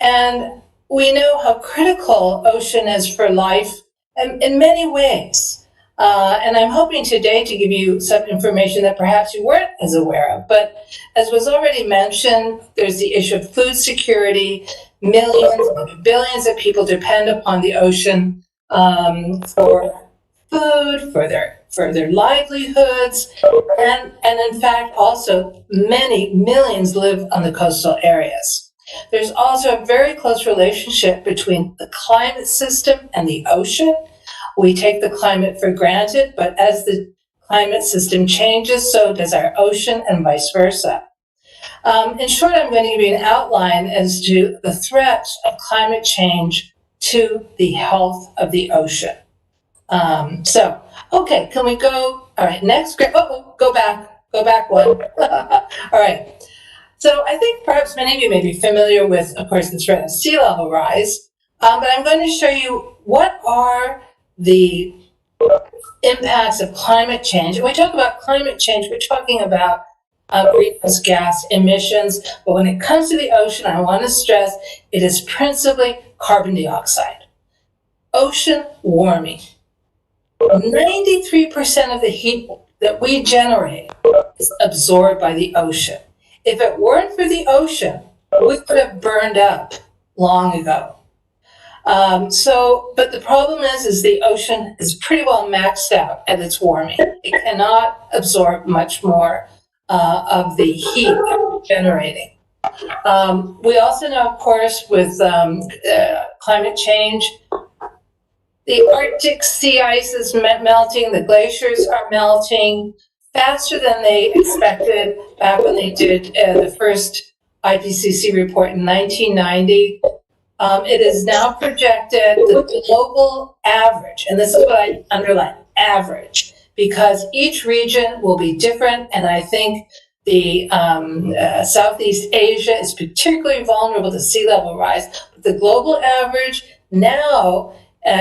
And we know how critical ocean is for life in many ways. And I'm hoping today to give you some information that perhaps you weren't as aware of. But as was already mentioned, there's the issue of food security. Millions, billions of people depend upon the ocean for food, for their livelihoods, and in fact also many millions live on the coastal areas. There's also a very close relationship between the climate system and the ocean. We take the climate for granted, but as the climate system changes, so does our ocean and vice versa. In short, I'm going to give you an outline as to the threats of climate change to the health of the ocean. Okay, can we go? All right, next. Go back one. All right. So I think perhaps many of you may be familiar with, of course, the threat of sea level rise, but I'm going to show you what are the impacts of climate change. When we talk about climate change, we're talking about greenhouse gas emissions, but when it comes to the ocean, I want to stress it is principally carbon dioxide. Ocean warming. 93% of the heat that we generate is absorbed by the ocean. If it weren't for the ocean, we could have burned up long ago. But the problem is the ocean is pretty well maxed out at its warming. It cannot absorb much more of the heat that we're generating. We also know, of course, with climate change, the Arctic sea ice is melting, the glaciers are melting faster than they expected back when they did the first IPCC report in 1990. It is now projected the global average, and this is what I underline, average, because each region will be different, and I think the Southeast Asia is particularly vulnerable to sea level rise. But the global average now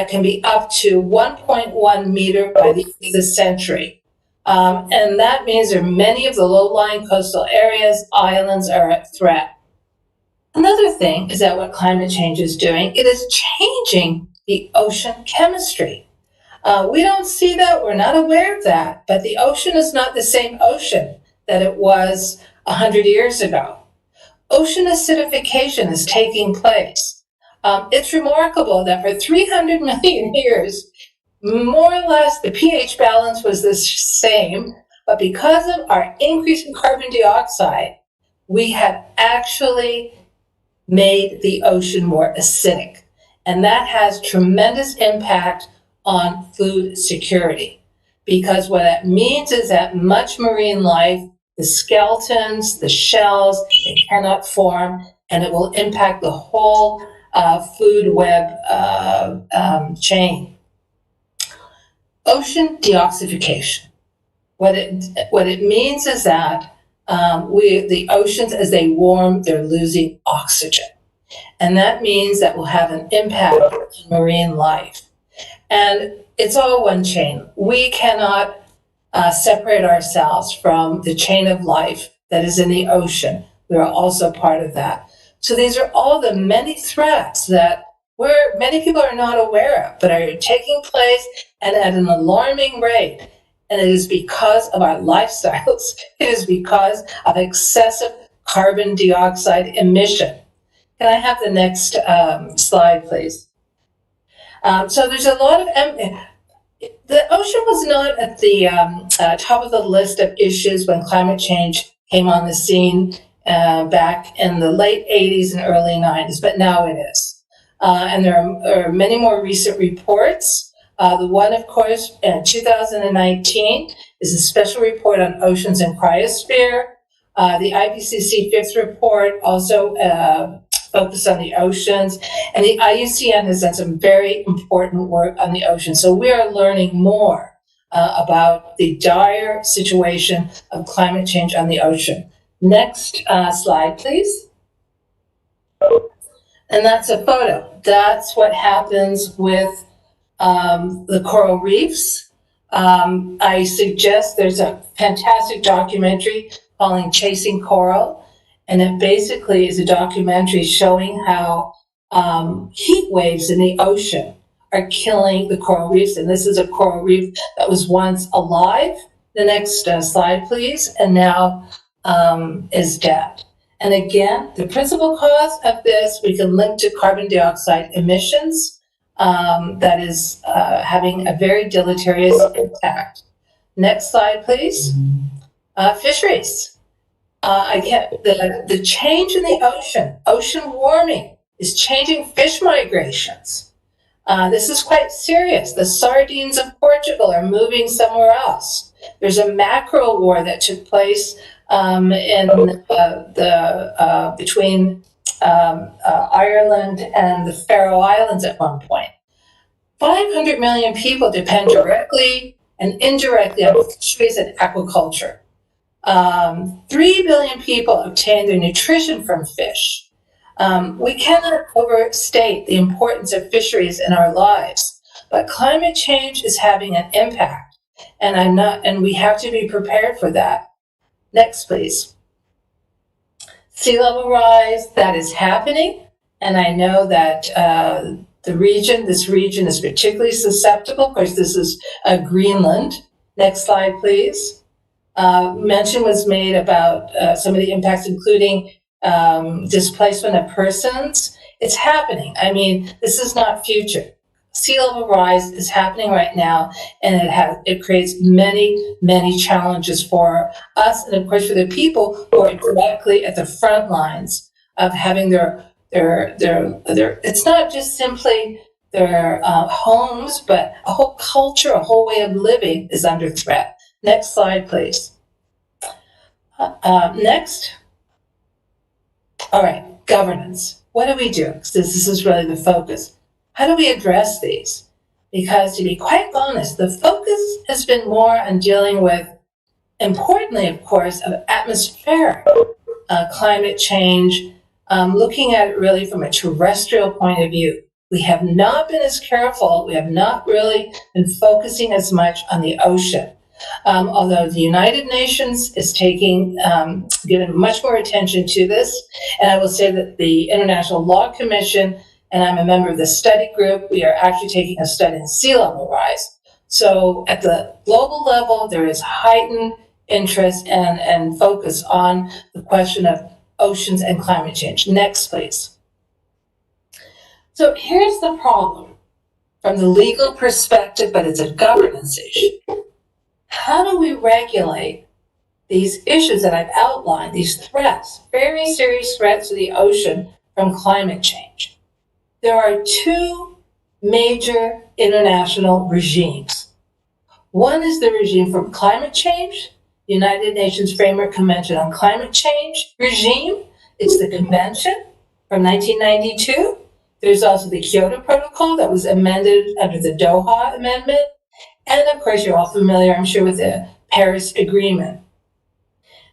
can be up to 1.1 meter by the end of the century. And that means there are many of the low-lying coastal areas, islands are at threat. Another thing is that what climate change is doing, it is changing the ocean chemistry. We don't see that, we're not aware of that, but the ocean is not the same ocean that it was 100 years ago. Ocean acidification is taking place. It's remarkable that for 300 million years, more or less the pH balance was the same, but because of our increase in carbon dioxide, we have actually made the ocean more acidic. And that has tremendous impact on food security. Because what that means is that much marine life, the skeletons, the shells, they cannot form, and it will impact the whole food web chain. Ocean deoxification. What it means is that the oceans, as they warm, they're losing oxygen. And that means that will have an impact on marine life. And it's all one chain. We cannot separate ourselves from the chain of life that is in the ocean. We are also part of that. So these are all the many threats that many people are not aware of, but are taking place and at an alarming rate. And it is because of our lifestyles. It is because of excessive carbon dioxide emission. Can I have the next slide, please? So there's a lot of, the ocean was not at the top of the list of issues when climate change came on the scene back in the late 80s and early 90s, but now it is. And there are many more recent reports. The one, of course, in 2019 is a special report on oceans and cryosphere. The IPCC fifth report also focused on the oceans, and the IUCN has done some very important work on the ocean. So we are learning more about the dire situation of climate change on the ocean. Next slide, please. And that's a photo. That's what happens with the coral reefs. I suggest there's a fantastic documentary called Chasing Coral, and it basically is a documentary showing how heat waves in the ocean are killing the coral reefs. And this is a coral reef that was once alive. The next slide, please, and now is dead. And again, the principal cause of this we can link to carbon dioxide emissions. That is having a very deleterious impact. Next slide, please. Fisheries. Again, the change in the ocean warming is changing fish migrations. This is quite serious. The sardines of Portugal are moving somewhere else. There's a mackerel war that took place between Ireland and the Faroe Islands at one point. 500 million people depend directly and indirectly on fisheries and aquaculture. 3 billion people obtain their nutrition from fish. We cannot overstate the importance of fisheries in our lives, but climate change is having an impact, and we have to be prepared for that. Next, please. Sea level rise, that is happening, and I know that this region is particularly susceptible. Of course, this is Greenland. Next slide, please. Mention was made about some of the impacts, including displacement of persons. It's happening. I mean, this is not future. Sea level rise is happening right now, and it creates many challenges for us, and of course for the people who are directly at the front lines of having their it's not just simply their homes, but a whole culture, a whole way of living is under threat. Next slide, please. Next. All right, governance. What do we do? Because this is really the focus. How do we address these? Because to be quite honest, the focus has been more on dealing with, importantly, of course, of atmospheric climate change, looking at it really from a terrestrial point of view. We have not been as careful. We have not really been focusing as much on the ocean. Although the United Nations is given much more attention to this. And I will say that the International Law Commission, and I'm a member of the study group, we are actually taking a study in sea level rise. So at the global level, there is heightened interest and focus on the question of oceans and climate change. Next, please. So here's the problem from the legal perspective, but it's a governance issue. How do we regulate these issues that I've outlined, these threats, very serious threats to the ocean from climate change? There are two major international regimes. One is the regime for climate change, the United Nations Framework Convention on Climate Change regime. It's the convention from 1992. There's also the Kyoto Protocol that was amended under the Doha Amendment. And of course, you're all familiar, I'm sure, with the Paris Agreement.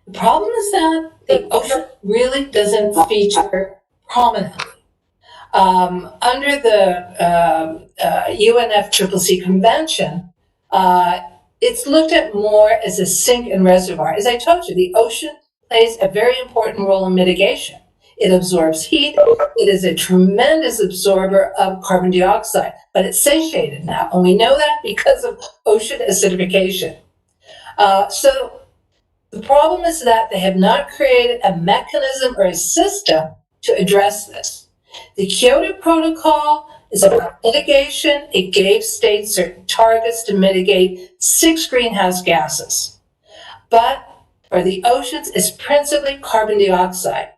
The problem is that the ocean really doesn't feature prominently. Under the UNFCCC Convention, it's looked at more as a sink and reservoir. As I told you, the ocean plays a very important role in mitigation. It absorbs heat. It is a tremendous absorber of carbon dioxide, but it's satiated now, and we know that because of ocean acidification. So the problem is that they have not created a mechanism or a system to address this. The Kyoto Protocol is about mitigation. It gave states certain targets to mitigate 6 greenhouse gases. But for the oceans, it's principally carbon dioxide.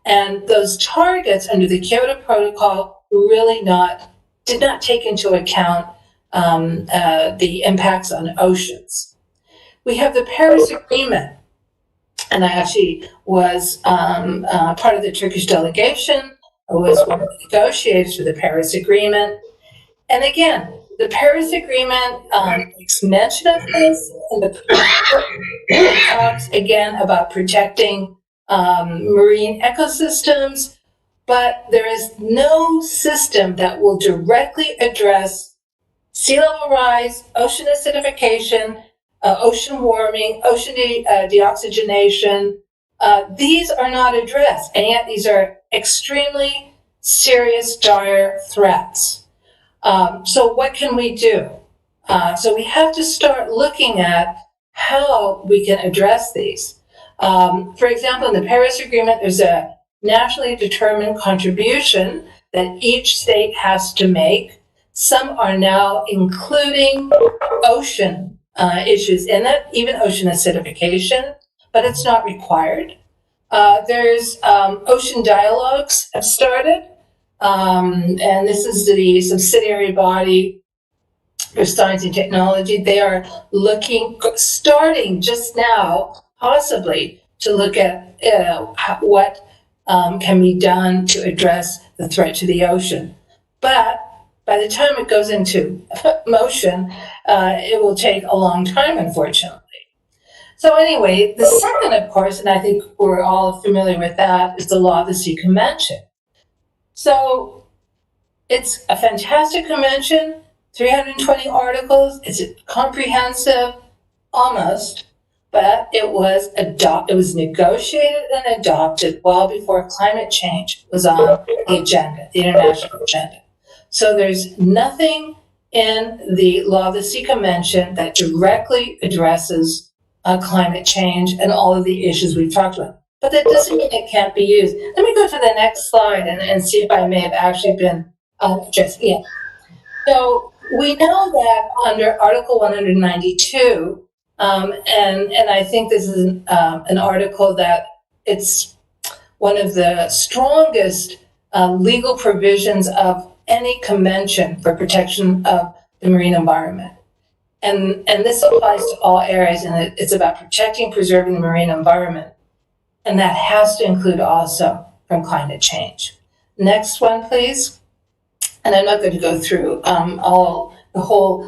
And those targets under the Kyoto Protocol really did not take into account the impacts on oceans. We have the Paris Agreement, and I actually was part of the Turkish delegation. I was one of the negotiators for the Paris Agreement. And again, the Paris Agreement makes mention of this, and it talks again about protecting marine ecosystems, but there is no system that will directly address sea level rise, ocean acidification, ocean warming, ocean deoxygenation. These are not addressed, and yet these are extremely serious, dire threats. So what can we do? So we have to start looking at how we can address these. For example, in the Paris Agreement, there's a nationally determined contribution that each state has to make. Some are now including ocean issues in it, even ocean acidification, but it's not required. There's ocean dialogues have started, and this is the subsidiary body for science and technology. They are starting just now, possibly, to look at what can be done to address the threat to the ocean. But by the time it goes into motion, it will take a long time, unfortunately. So anyway, the second, of course, and I think we're all familiar with that, is the Law of the Sea Convention. So it's a fantastic convention, 320 articles. It's comprehensive, almost, but it was negotiated and adopted well before climate change was on the agenda, the international agenda. So there's nothing in the Law of the Sea Convention that directly addresses climate change and all of the issues we've talked about. But that doesn't mean it can't be used. Let me go to the next slide and see if I may have actually been addressing it. So we know that under Article 192, and I think this is an article that it's one of the strongest legal provisions of any convention for protection of the marine environment. And this applies to all areas, and it's about protecting, preserving the marine environment. And that has to include also from climate change. Next one, please. And I'm not going to go through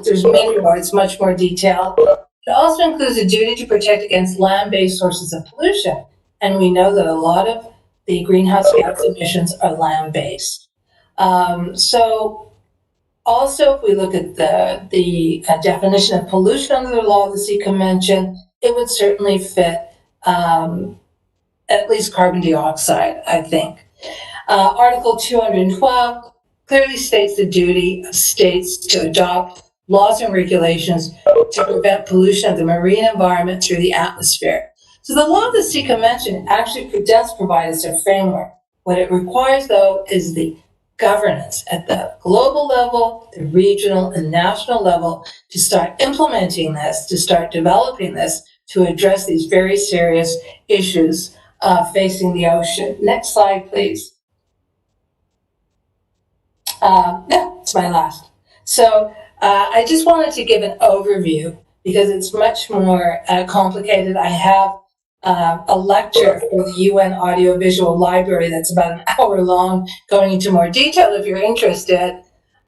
there's many more, it's much more detailed. It also includes a duty to protect against land-based sources of pollution. And we know that a lot of the greenhouse gas emissions are land-based. So also, if we look at the definition of pollution under the Law of the Sea Convention, it would certainly fit at least carbon dioxide, I think. Article 212 clearly states the duty of states to adopt laws and regulations to prevent pollution of the marine environment through the atmosphere. So the Law of the Sea Convention actually does provide us a framework. What it requires, though, is the governance at the global level, the regional and national level to start implementing this, to start developing this, to address these very serious issues facing the ocean. Next slide, please. No, it's my last. So I just wanted to give an overview because it's much more complicated. I have a lecture for the UN Audiovisual Library that's about an hour long, going into more detail if you're interested.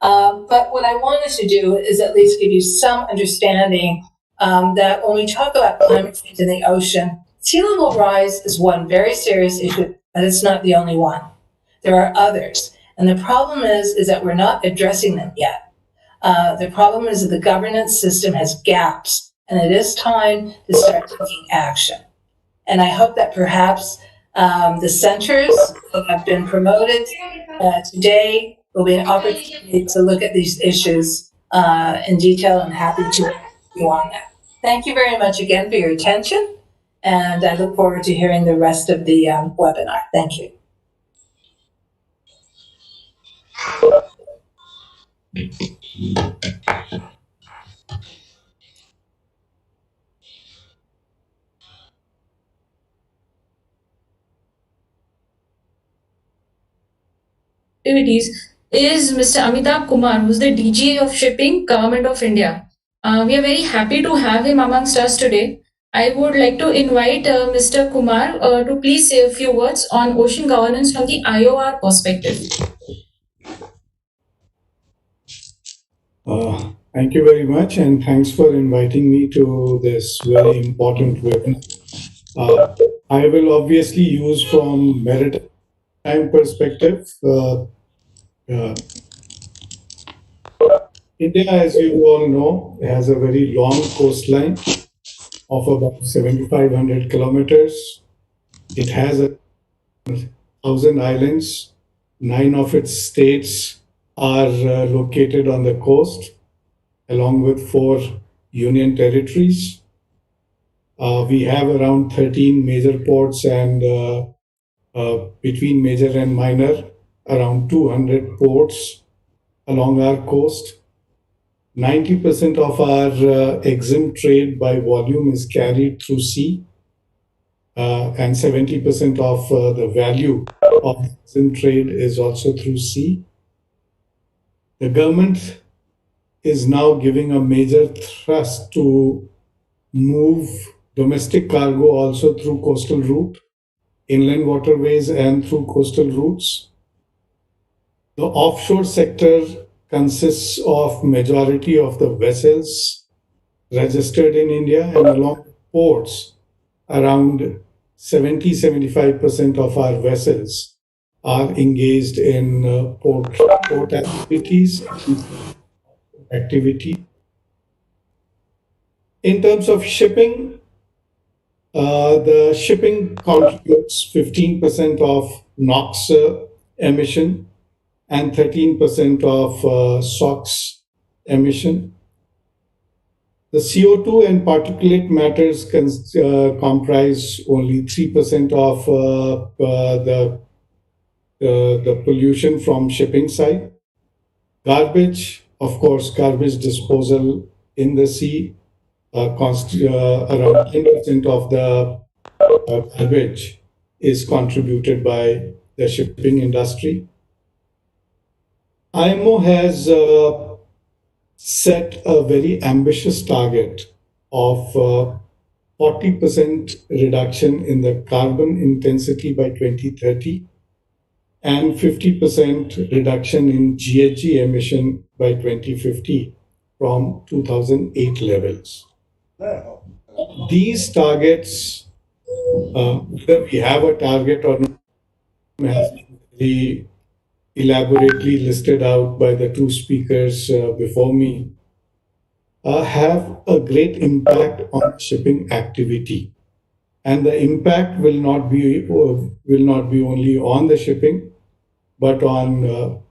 But what I wanted to do is at least give you some understanding that when we talk about climate change in the ocean, sea level rise is one very serious issue, but it's not the only one. There are others. And the problem is that we're not addressing them yet. The problem is that the governance system has gaps, and it is time to start taking action. And I hope that perhaps the centers that have been promoted today will be an opportunity to look at these issues in detail, and happy to you on that. Thank you very much again for your attention, and I look forward to hearing the rest of the webinar. Thank you.
Activities is Mr. Amitabh Kumar, who's the DGA of Shipping, Government of India. We are very happy to have him amongst us today. I would like to invite Mr. Kumar to please say a few words on ocean governance from the IOR perspective.
Thank you very much, and thanks for inviting me to this very important webinar. I will obviously use from maritime perspective. India, as you all know, has a very long coastline of about 7,500 kilometers. It has 1,000 islands. 9 of its states are located on the coast, along with 4 union territories. We have around 13 major ports and between major and minor, around 200 ports along our coast. 90% of our EXIM trade by volume is carried through sea, and 70% of the value of EXIM trade is also through sea. The government is now giving a major thrust to move domestic cargo also through coastal route, inland waterways, and through coastal routes. The offshore sector consists of majority of the vessels registered in India, and along ports, around 70-75% of our vessels are engaged in port activity. In terms of shipping, the shipping contributes 15% of NOx emission and 13% of SOx emission. The CO2 and particulate matters comprise only 3% of the pollution from shipping side. Garbage, of course, garbage disposal in the sea, around 10% of the garbage is contributed by the shipping industry. IMO has set a very ambitious target of 40% reduction in the carbon intensity by 2030 and 50% reduction in GHG emission by 2050 from 2008 levels. These targets, whether we have a target or not, has been very elaborately listed out by the two speakers before me, have a great impact on shipping activity. And the impact will not be only on the shipping, but on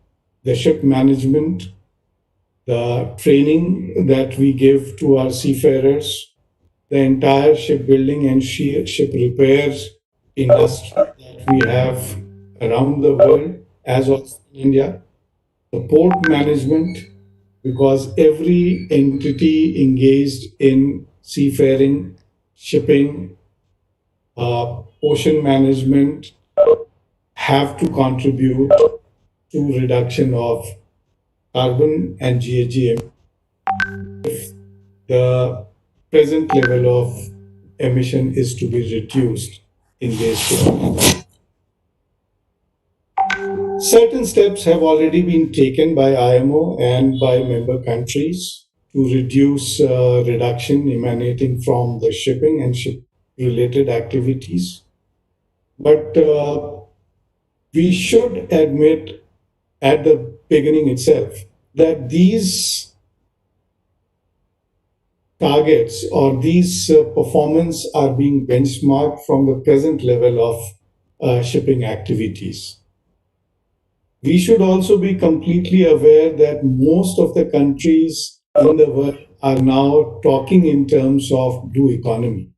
the ship management, the training that we give to our seafarers, the entire shipbuilding and ship repairs industry that we have around the world, as also in India, the port management, because every entity engaged in seafaring, shipping, ocean management have to contribute to reduction of carbon and GHG if the present level of emission is to be reduced in this way. Certain steps have already been taken by IMO and by member countries to reduce reduction emanating from the shipping and ship-related activities. But we should admit at the beginning itself that these targets or these performance are being benchmarked from the present level of shipping activities. We should also be completely aware that most of the countries in the world are now talking in terms of blue economy.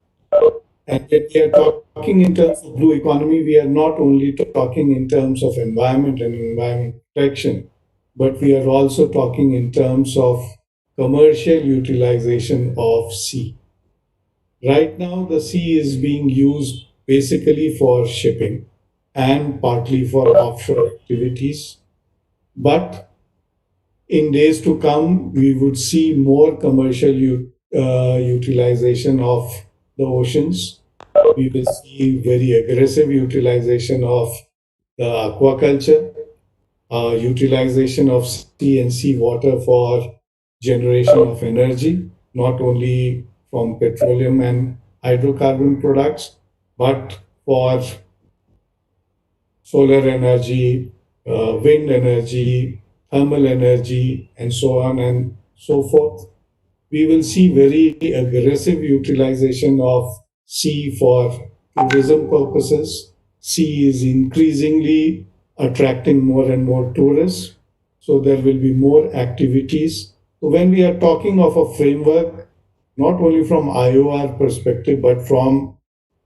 And when we are talking in terms of blue economy, we are not only talking in terms of environment and environment protection, but we are also talking in terms of commercial utilization of sea. Right now, the sea is being used basically for shipping and partly for offshore activities. But in days to come, we would see more commercial utilization of the oceans. We will see very aggressive utilization of the aquaculture, utilization of sea and seawater for generation of energy, not only from petroleum and hydrocarbon products, but for solar energy, wind energy, thermal energy, and so on and so forth. We will see very aggressive utilization of sea for tourism purposes. Sea is increasingly attracting more and more tourists, so there will be more activities. So when we are talking of a framework, not only from IOR perspective, but from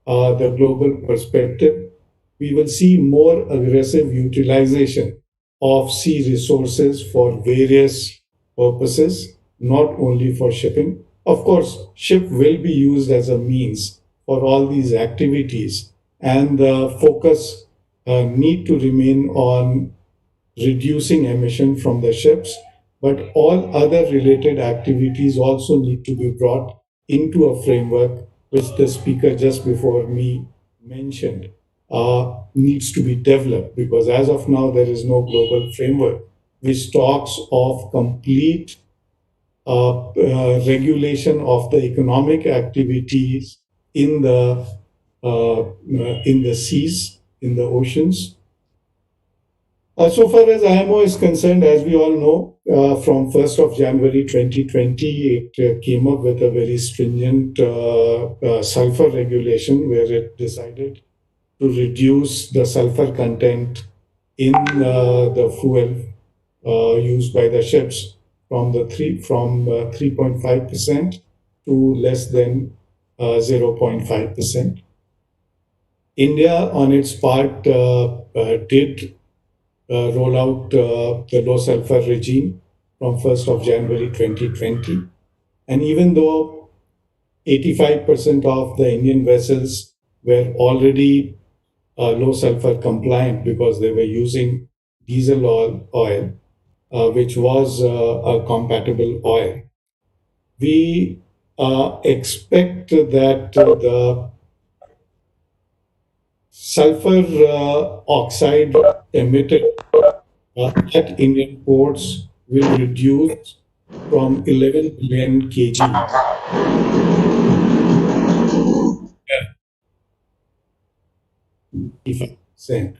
the global perspective, we will see more aggressive utilization of sea resources for various purposes, not only for shipping. Of course, ship will be used as a means for all these activities, and the focus need to remain on reducing emission from the ships, but all other related activities also need to be brought into a framework which the speaker just before me mentioned needs to be developed, because as of now there is no global framework which talks of complete regulation of the economic activities uh, in the seas, in the oceans. So far as IMO is concerned, as we all know, from 1st of January 2020, it came up with a very stringent sulfur regulation where it decided to reduce the sulfur content in the fuel used by the ships from 3.5% to less than 0.5%. India, on its part, did roll out the low sulfur regime from 1st of January 2020. And even though 85% of the Indian vessels were already low sulfur compliant because they were using diesel oil, which was a compatible oil, we expect that the sulfur oxide emitted at Indian ports will reduce from 11 billion kg. Percent.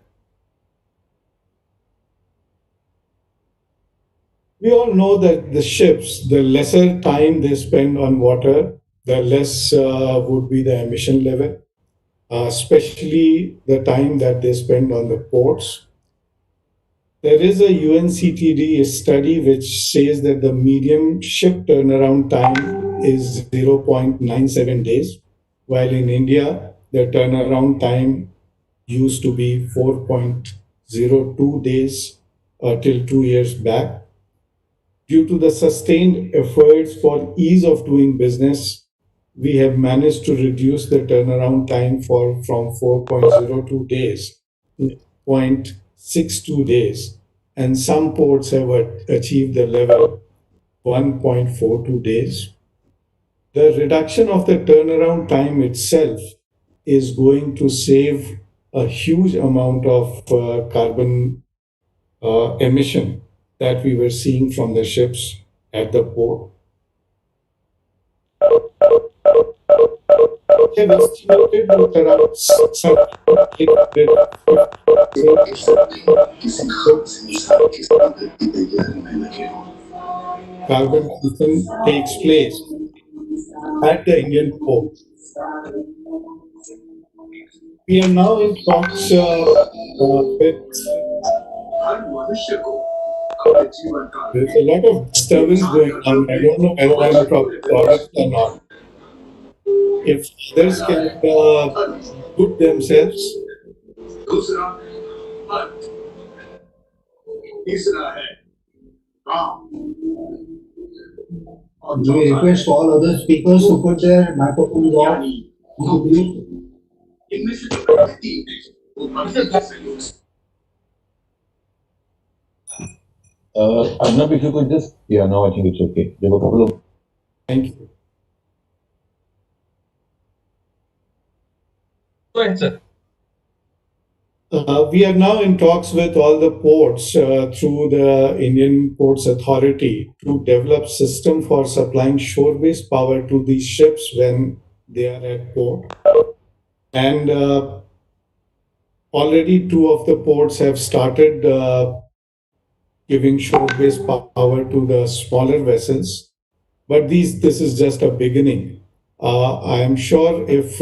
We all know that the ships, the lesser time they spend on water, the less would be the emission level, especially the time that they spend on the ports. There is a UNCTD study which says that the medium ship turnaround time is 0.97 days, while in India, the turnaround time used to be 4.02 days till 2 years back. Due to the sustained efforts for ease of doing business, we have managed to reduce the turnaround time from 4.02 days to 0.62 days. And some ports have achieved the level 1.42 days. The reduction of the turnaround time itself is going to save a huge amount of carbon emission that we were seeing from the ships at the port. We have estimated that around 600 carbon emission takes place at the Indian port. We are now in talks with. There's a lot of disturbance going on. I don't know whether I'm talking product or not. If others can put themselves.
We request all other speakers to put their microphones off.
Arnab, if you could just, yeah, now I think it's okay. There were a couple of.
Thank you.
Go ahead, sir.
We are now in talks with all the ports through the Indian Ports Authority to develop system for supplying shore-based power to these ships when they are at port. And already two of the ports have started giving shore-based power to the smaller vessels. But this is just a beginning. I am sure if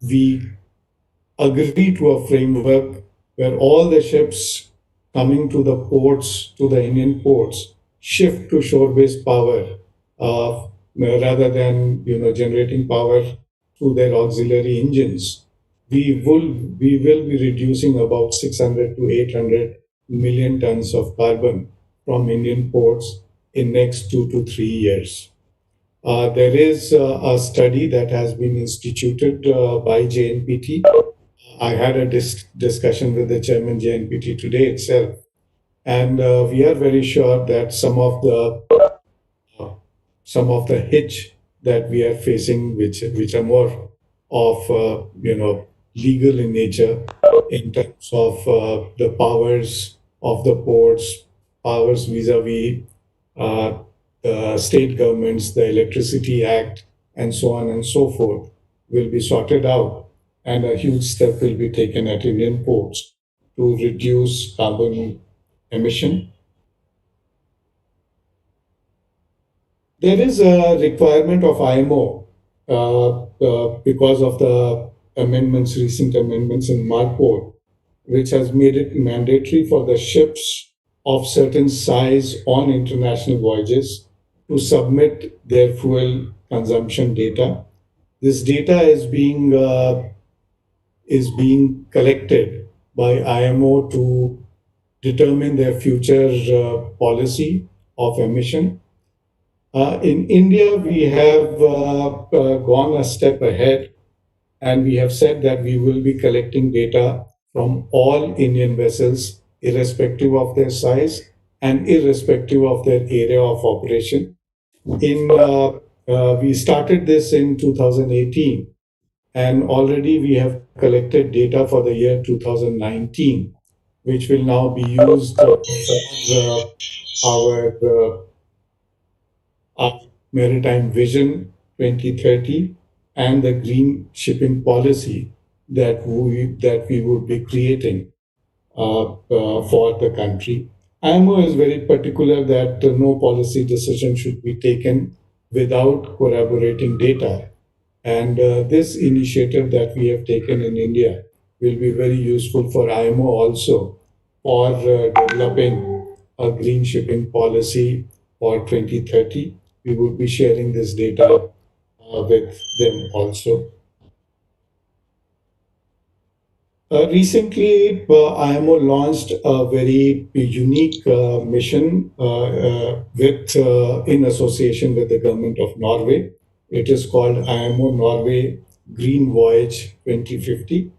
we agree to a framework where all the ships coming to the ports, to the Indian ports, shift to shore-based power rather than generating power through their auxiliary engines. We will be reducing about 600 to 800 million tons of carbon from Indian ports in next 2 to 3 years. There is a study that has been instituted by JNPT. I had a discussion with the chairman JNPT today itself, and we are very sure that some of the hitch that we are facing, which are more of legal in nature, in terms of the powers of the ports, powers vis-a-vis the state governments, the Electricity Act, and so on and so forth, will be sorted out, and a huge step will be taken at Indian ports to reduce carbon emission. There is a requirement of IMO because of the recent amendments in MARPOL, which has made it mandatory for the ships of certain size on international voyages to submit their fuel consumption data. This data is being collected by IMO to determine their future policy of emission. In India, we have gone a step ahead, and we have said that we will be collecting data from all Indian vessels, irrespective of their size and irrespective of their area of operation. We started this in 2018, and already we have collected data for the year 2019, which will now be used for our Maritime Vision 2030 and the green shipping policy that we would be creating for the country. IMO is very particular that no policy decision should be taken without corroborating data. And this initiative that we have taken in India will be very useful for IMO also for developing a green shipping policy for 2030. We would be sharing this data with them also. Recently, IMO launched a very unique mission in association with the government of Norway. It is called IMO Norway Green Voyage 2050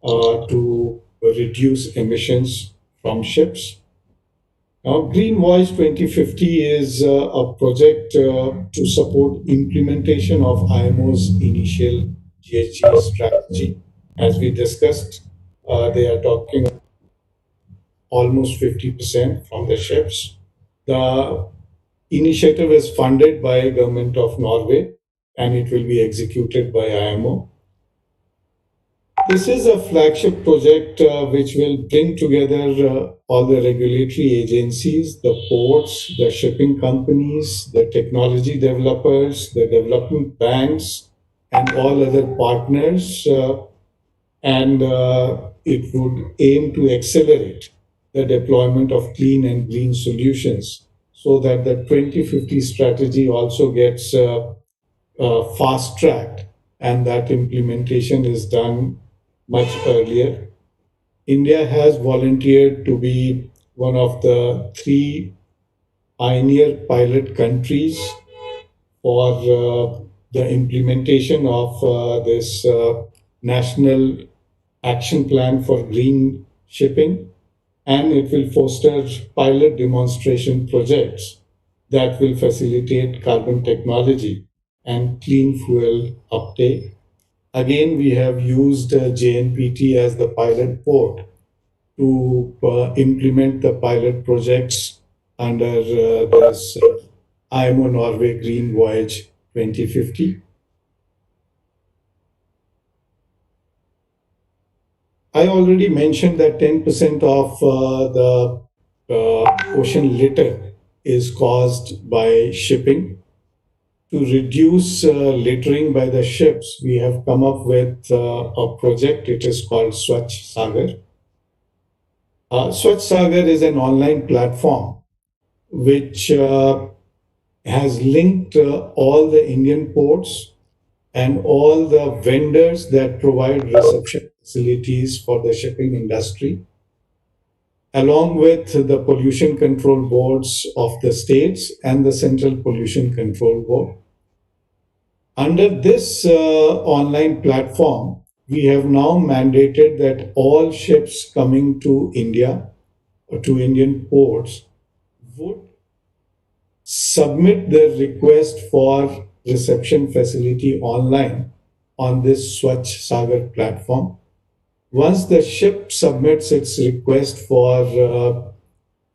to reduce emissions from ships. Now, Green Voyage 2050 is a project to support implementation of IMO's initial GHG strategy. As we discussed, they are talking almost 50% from the ships. The initiative is funded by Government of Norway, and it will be executed by IMO. This is a flagship project which will bring together all the regulatory agencies, the ports, the shipping companies, the technology developers, the development banks, and all other partners. And it would aim to accelerate the deployment of clean and green solutions so that the 2050 strategy also gets fast-tracked and that implementation is done much earlier. India has volunteered to be one of the 3 pioneer pilot countries for the implementation of this National Action Plan for Green Shipping. and it will foster pilot demonstration projects that will facilitate carbon technology and clean fuel uptake. Again, we have used JNPT as the pilot port to implement the pilot projects under this IMO Norway Green Voyage 2050. I already mentioned that 10% of the ocean litter is caused by shipping. To reduce littering by the ships, we have come up with a project. It is called Swachh Sagar. Swachh Sagar is an online platform which has linked all the Indian ports and all the vendors that provide reception facilities for the shipping industry, along with the pollution control boards of the states and the Central Pollution Control Board. Under this online platform, we have now mandated that all ships coming to India or to Indian ports would submit their request for reception facility online on this Swachh Sagar platform. Once the ship submits its request for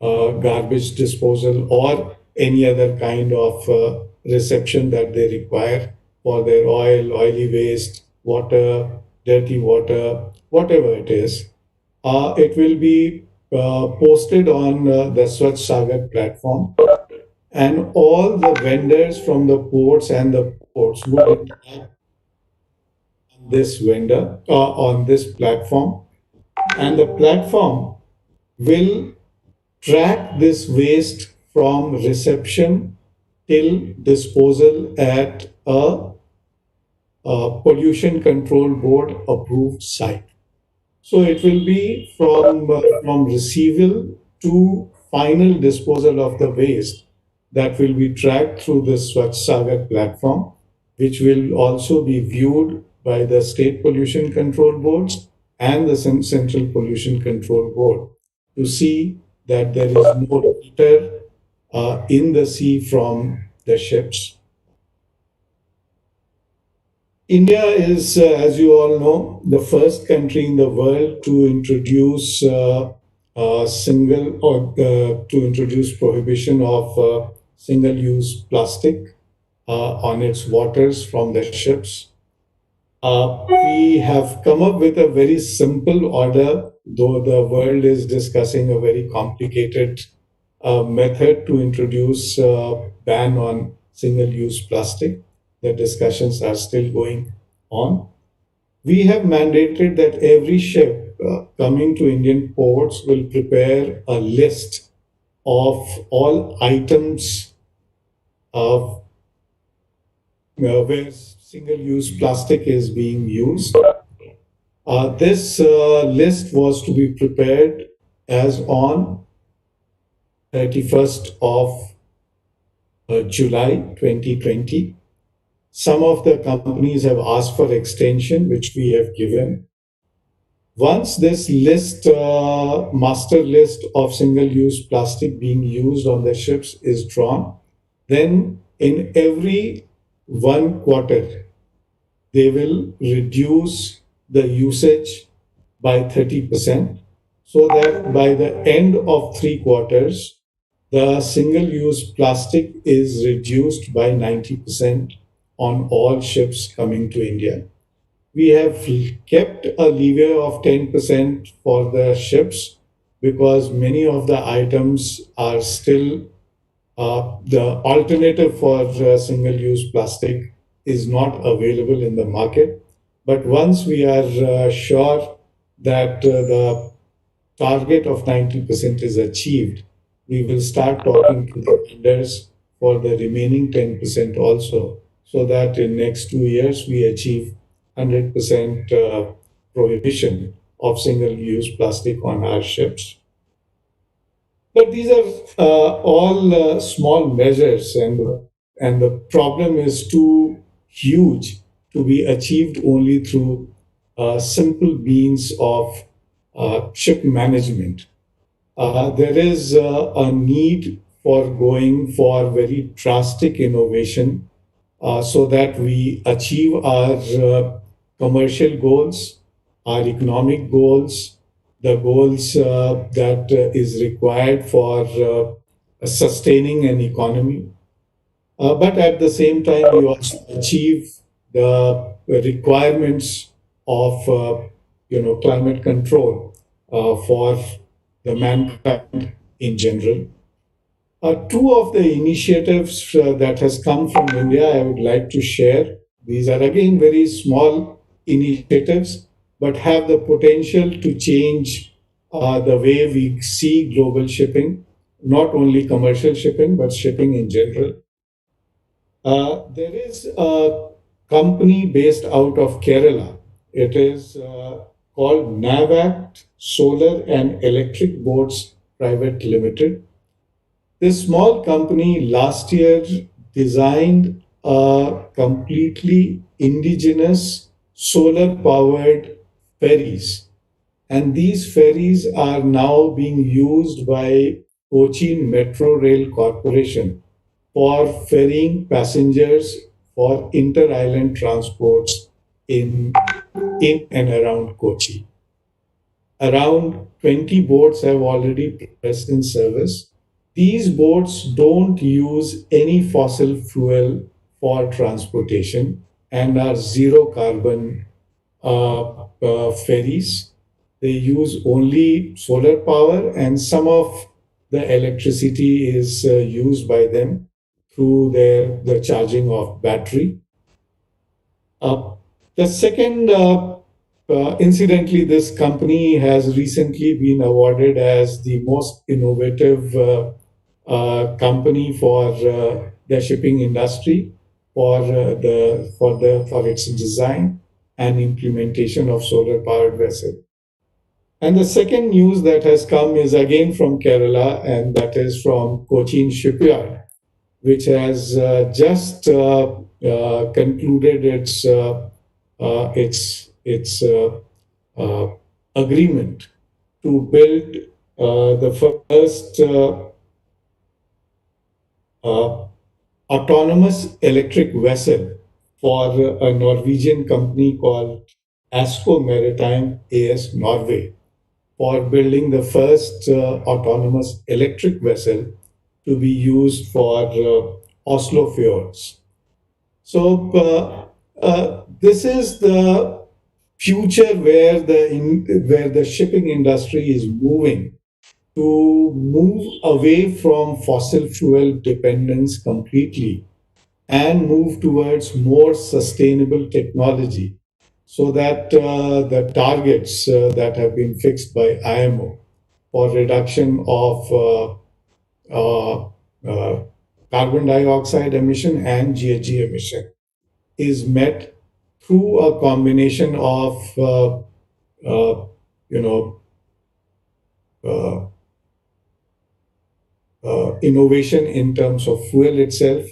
garbage disposal or any other kind of reception that they require for their oil, oily waste, water, dirty water, whatever it is, it will be posted on the Swachh Sagar platform, and all the vendors from the ports and the ports will interact on this vendor on this platform, and the platform will track this waste from reception till disposal at a pollution control board approved site. So it will be from receival to final disposal of the waste that will be tracked through the Swachh Sagar platform, which will also be viewed by the state pollution control boards and the Central Pollution Control Board to see that there is no litter in the sea from the ships. India is, as you all know, the first country in the world to introduce to introduce prohibition of single-use plastic on its waters from the ships. We have come up with a very simple order, though the world is discussing a very complicated method to introduce a ban on single-use plastic. The discussions are still going on. We have mandated that every ship coming to Indian ports will prepare a list of all items of where single-use plastic is being used. This list was to be prepared as on 31st of July 2020. Some of the companies have asked for extension, which we have given. Once this list, master list of single-use plastic being used on the ships is drawn, then in every 1 quarter, they will reduce the usage by 30%, so that by the end of 3 quarters, the single-use plastic is reduced by 90% on all ships coming to India. We have kept a leeway of 10% for the ships because many of the items are still the alternative for single-use plastic is not available in the market. But once we are sure that the target of 90% is achieved, we will start talking to the vendors for the remaining 10% also, so that in next 2 years we achieve 100% prohibition of single-use plastic on our ships. But these are all small measures, and the problem is too huge to be achieved only through simple means of ship management. there is a need for going for very drastic innovation so that we achieve our commercial goals, our economic goals, the goals that is required for sustaining an economy. But at the same time, we also achieve the requirements of climate control for the mankind in general. Two of the initiatives that has come from India, I would like to share. These are again very small initiatives, but have the potential to change the way we see global shipping, not only commercial shipping, but shipping in general. There is a company based out of Kerala. It is called Navact Solar and Electric Boats Private Limited. This small company last year designed a completely indigenous solar powered ferries. And these ferries are now being used by Cochin Metro Rail Corporation for ferrying passengers for inter-island transports in and around Kochi. Around 20 boats have already progressed in service. These boats don't use any fossil fuel for transportation and are zero carbon ferries. They use only solar power, and some of the electricity is used by them through the charging of battery. The second, incidentally, this company has recently been awarded as the most innovative company for the shipping industry for its design and implementation of solar powered vessel. And the second news that has come is again from Kerala, and that is from Cochin Shipyard, which has just concluded its agreement to build the first autonomous electric vessel for a Norwegian company called ASCO Maritime AS Norway, for building the first autonomous electric vessel to be used for Oslo fjords. So this is the future where the shipping industry is moving, to move away from fossil fuel dependence completely and move towards more sustainable technology, so that the targets that have been fixed by IMO for reduction of carbon dioxide emission and GHG emission is met through a combination of you know uh, innovation in terms of fuel itself,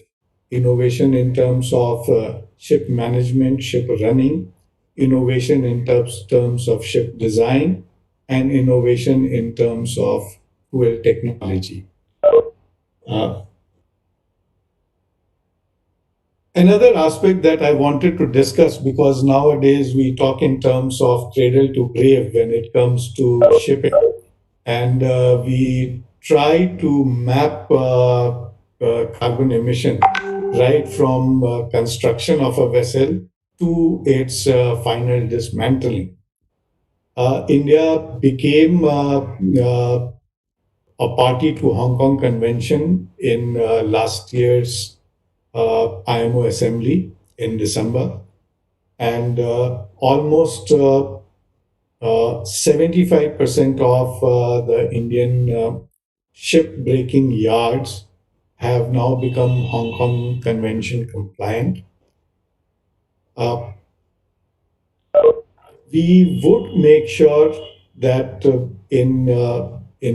innovation in terms of ship management, ship running, innovation in terms of ship design, and innovation in terms of fuel technology. Uh, Another aspect that I wanted to discuss, because nowadays we talk in terms of cradle to grave when it comes to shipping, and we try to map carbon emission right from construction of a vessel to its final dismantling. India became a party to Hong Kong Convention in last year's IMO assembly in December, and almost 75% of the Indian ship breaking yards have now become Hong Kong Convention compliant. We would make sure that in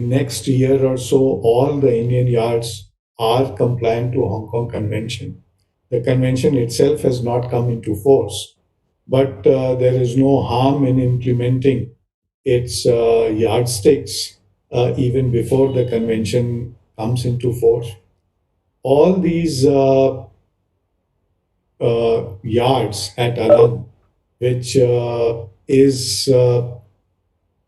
next year or so, all the Indian yards are compliant to Hong Kong Convention. The convention itself has not come into force, but there is no harm in implementing its yardsticks even before the convention comes into force. All these yards at Alan, which is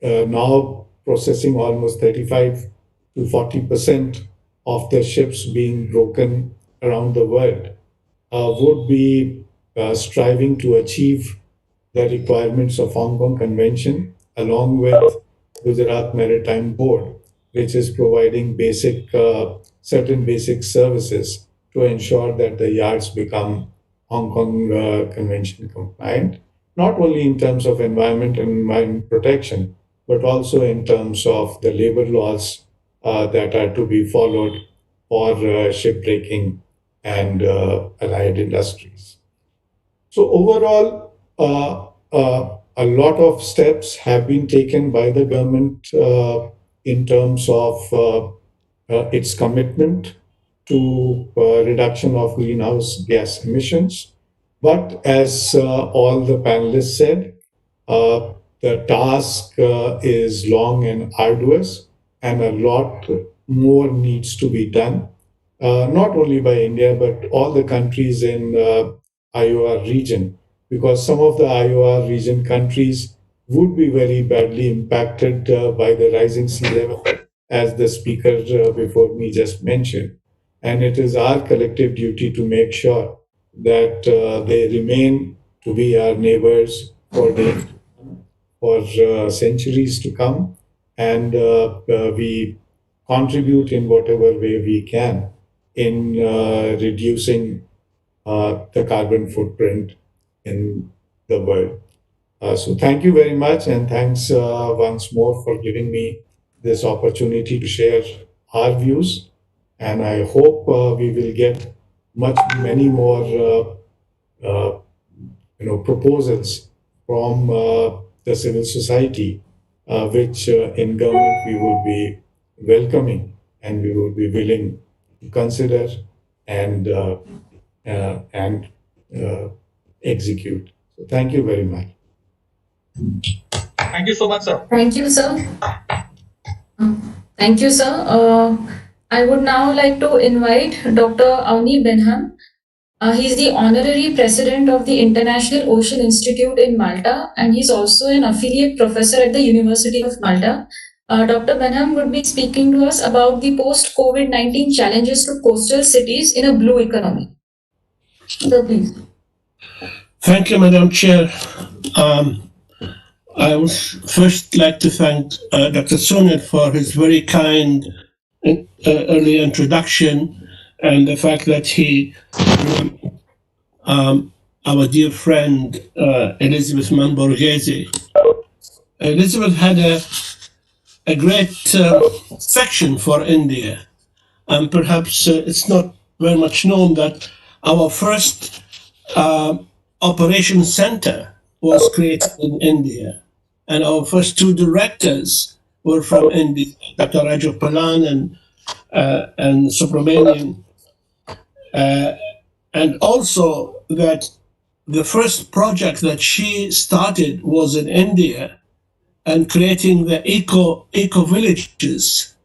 now processing almost 35 to 40% of the ships being broken around the world, would be striving to achieve the requirements of Hong Kong Convention, along with Gujarat Maritime Board, which is providing certain basic services to ensure that the yards become Hong Kong Convention compliant, not only in terms of environment and environment protection, but also in terms of the labor laws that are to be followed for shipbreaking and allied industries. So overall, a lot of steps have been taken by the government in terms of its commitment to reduction of greenhouse gas emissions. But as all the panelists said, the task is long and arduous, and a lot more needs to be done, not only by India, but all the countries in IOR region, because some of the IOR region countries would be very badly impacted by the rising sea level, as the speaker before me just mentioned. And it is our collective duty to make sure that they remain to be our neighbors for centuries to come, and we contribute in whatever way we can in reducing the carbon footprint in the world. So thank you very much, and thanks once more for giving me this opportunity to share our views. And I hope we will get many more proposals from the civil society, which in government we would be welcoming and we would be willing to consider and execute. So thank you very much.
Thank you so much, sir.
Thank you, sir. Thank you, sir. I would now like to invite Dr. Avni Benham. He's the honorary president of the International Ocean Institute in Malta, and he's also an affiliate professor at the University of Malta. Dr. Benham would be speaking to us about the post-COVID-19 challenges to coastal cities in a blue economy. Sir, please.
Thank you, Madam Chair. I would first like to thank Dr. Sonet for his very kind early introduction, and the fact that he, our dear friend Elizabeth Manborghese. Elizabeth had a great section for India, and perhaps it's not very much known that our first operation center was created in India, and our first two directors were from India, Dr. Rajapalan and Subramanian, and also that the first project that she started was in India, and creating the eco villages,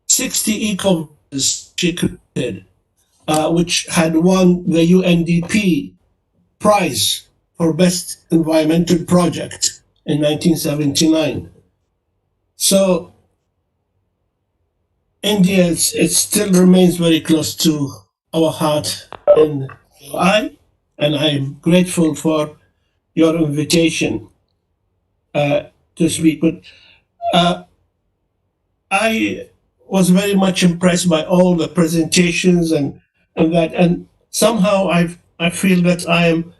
60 eco villages she created, which had won the UNDP prize for best environmental project in 1979. So India, it still remains very close to our heart and and I'm grateful for your invitation to speak. But I was very much impressed by all the presentations and somehow I feel that I am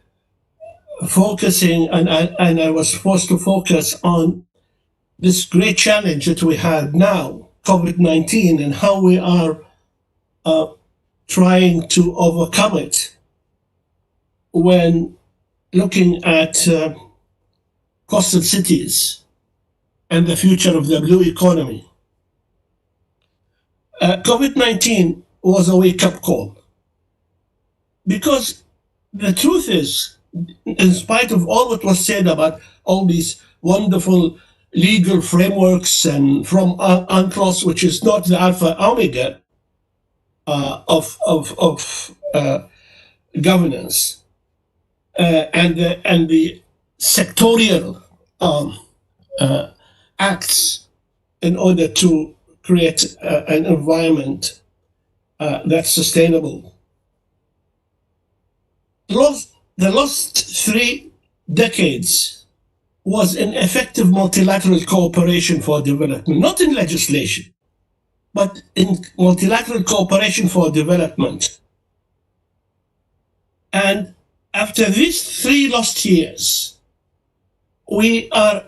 focusing and I was forced to focus on this great challenge that we have now, COVID-19, and how we are trying to overcome it when looking at coastal cities and the future of the blue economy. COVID-19 was a wake-up call, because the truth is, in spite of all what was said about all these wonderful legal frameworks and from UNCLOS, which is not the alpha omega of governance, and the sectorial acts in order to create an environment that's sustainable. The last 3 decades was in effective multilateral cooperation for development, not in legislation, but in multilateral cooperation for development. And after these 3 lost years, we are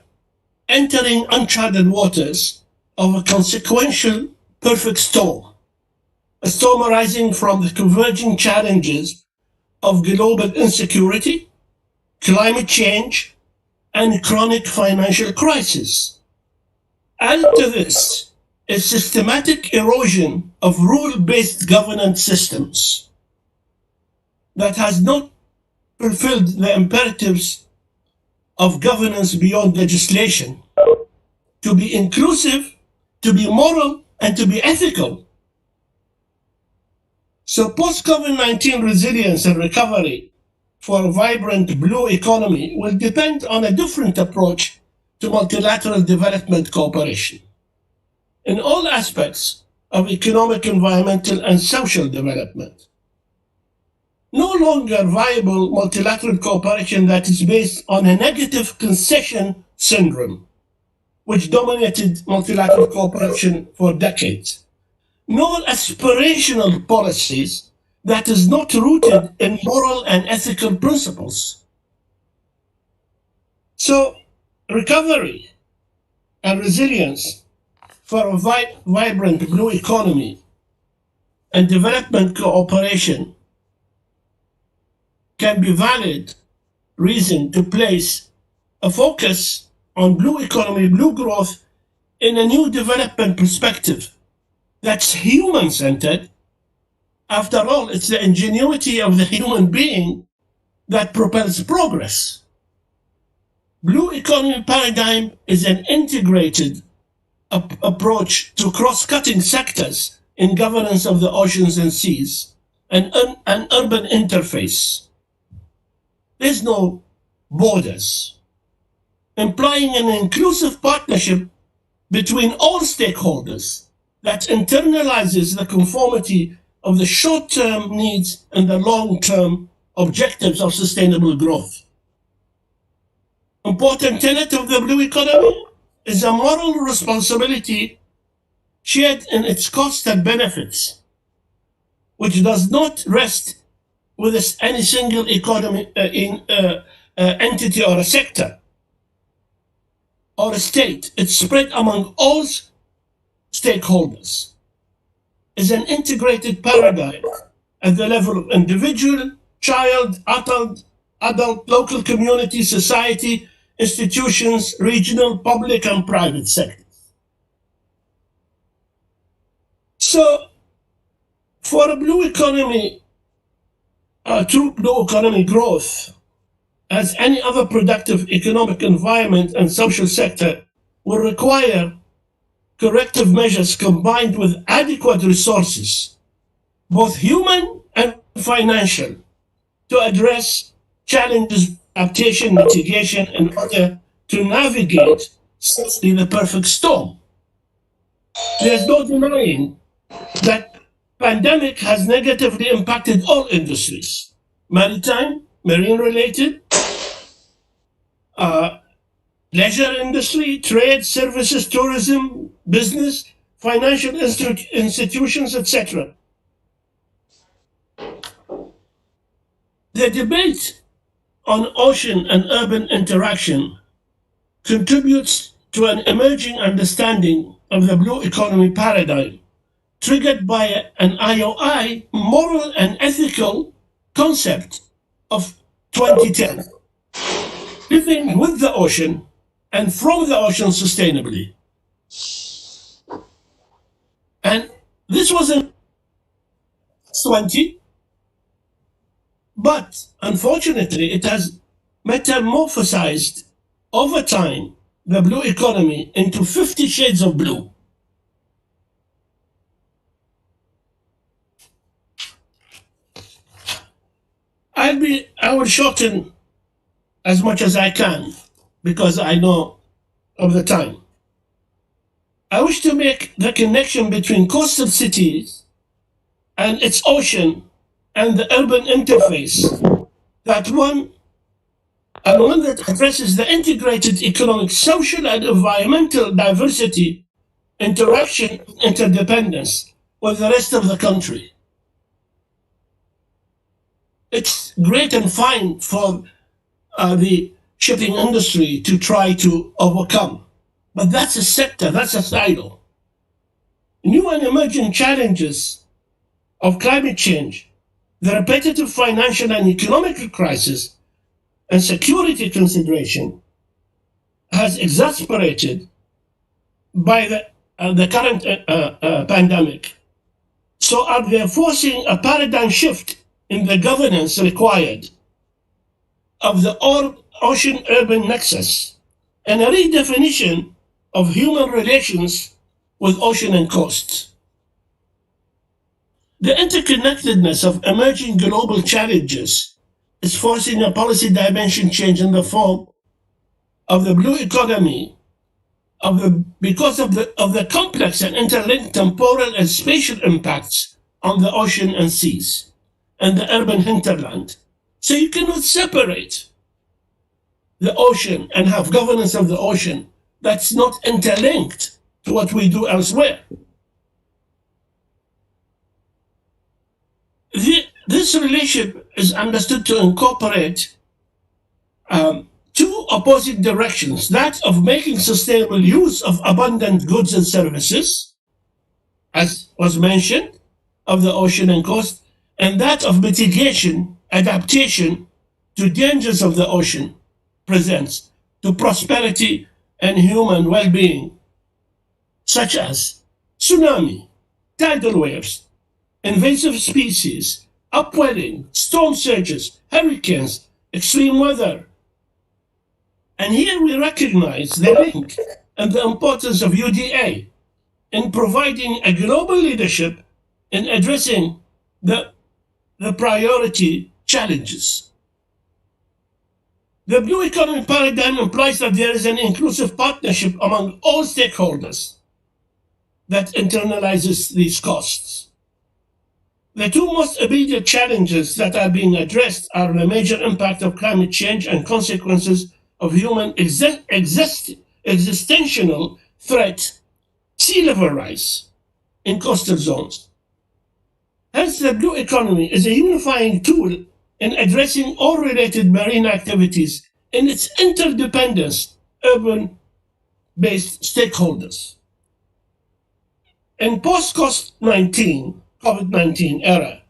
entering uncharted waters of a consequential perfect storm, a storm arising from the converging challenges of global insecurity, climate change, and chronic financial crisis. Added to this is systematic erosion of rule-based governance systems that has not fulfilled the imperatives of governance beyond legislation to be inclusive, to be moral, and to be ethical. So post-COVID-19 resilience and recovery for a vibrant blue economy will depend on a different approach to multilateral development cooperation in all aspects of economic, environmental, and social development. No longer viable multilateral cooperation that is based on a negative concession syndrome, which dominated multilateral cooperation for decades. Nor aspirational policies that is not rooted in moral and ethical principles. So, recovery and resilience for a vibrant blue economy and development cooperation can be valid reason to place a focus on blue economy, blue growth in a new development perspective that's human-centered. After all, it's the ingenuity of the human being that propels progress. Blue economy paradigm is an integrated approach to cross-cutting sectors in governance of the oceans and seas, and an urban interface. There's no borders, implying an inclusive partnership between all stakeholders that internalizes the conformity of the short-term needs and the long-term objectives of sustainable growth. Important tenet of the blue economy is a moral responsibility shared in its costs and benefits, which does not rest with any single economy entity or a sector or a state. It's spread among all stakeholders. Is an integrated paradigm at the level of individual, child, adult, local community, society, institutions, regional, public, and private sectors. So, for a blue economy, true blue economy growth, as any other productive economic environment and social sector, will require corrective measures combined with adequate resources, both human and financial, to address challenges, adaptation, mitigation, in order to navigate safely the perfect storm. There's no denying that pandemic has negatively impacted all industries: maritime, marine-related, leisure industry, trade, services, tourism, business, financial institutions, etc. The debate on ocean and urban interaction contributes to an emerging understanding of the blue economy paradigm, triggered by an IOI moral and ethical concept of 2010, living with the ocean and from the ocean sustainably. And this was in 20, but unfortunately it has metamorphosized over time the blue economy into 50 shades of blue. I will shorten as much as I can because I know of the time. I wish to make the connection between coastal cities and its ocean and the urban interface, one that addresses the integrated economic, social, and environmental diversity, interaction, interdependence with the rest of the country. It's great and fine for the shipping industry to try to overcome, but that's a sector, that's a silo. New and emerging challenges of climate change, the repetitive financial and economic crisis, and security consideration has exasperated by the current pandemic. So are they forcing a paradigm shift in the governance required of the ocean-urban nexus and a redefinition of human relations with ocean and coast. The interconnectedness of emerging global challenges is forcing a policy dimension change in the form of the blue economy because of the complex and interlinked temporal and spatial impacts on the ocean and seas and the urban hinterland. So you cannot separate the ocean and have governance of the ocean that's not interlinked to what we do elsewhere. This relationship is understood to incorporate two opposing directions, that of making sustainable use of abundant goods and services, as was mentioned, of the ocean and coast, and that of mitigation, adaptation to dangers of the ocean presents to prosperity and human well-being, such as tsunami, tidal waves, invasive species, upwelling, storm surges, hurricanes, extreme weather. And here we recognize the link and the importance of UDA in providing a global leadership in addressing the priority challenges. The blue economy paradigm implies that there is an inclusive partnership among all stakeholders that internalizes these costs. The two most immediate challenges that are being addressed are the major impact of climate change and consequences of human existential threat, sea level rise in coastal zones. Hence, the blue economy is a unifying tool in addressing all related marine activities in its interdependence, urban-based stakeholders. In post-COVID-19 era,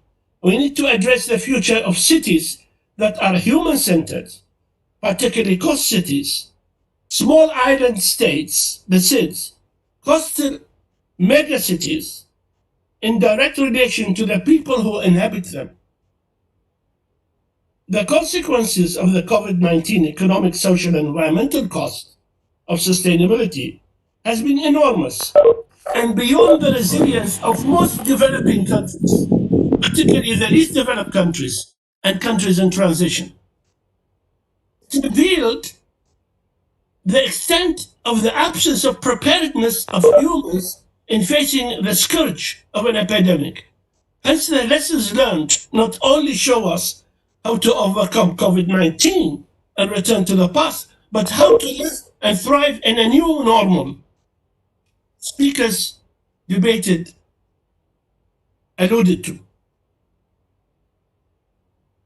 we need to address the future of cities that are human-centered, particularly coast cities, small island states, the SIDS, coastal megacities, in direct relation to the people who inhabit them. The consequences of the COVID-19 economic, social, and environmental cost of sustainability has been enormous and beyond the resilience of most developing countries, particularly the least developed countries and countries in transition. It revealed the extent of the absence of preparedness of humans in facing the scourge of an epidemic. Hence, the lessons learned not only show us how to overcome COVID-19 and return to the past, but how to live and thrive in a new normal. Speakers alluded to.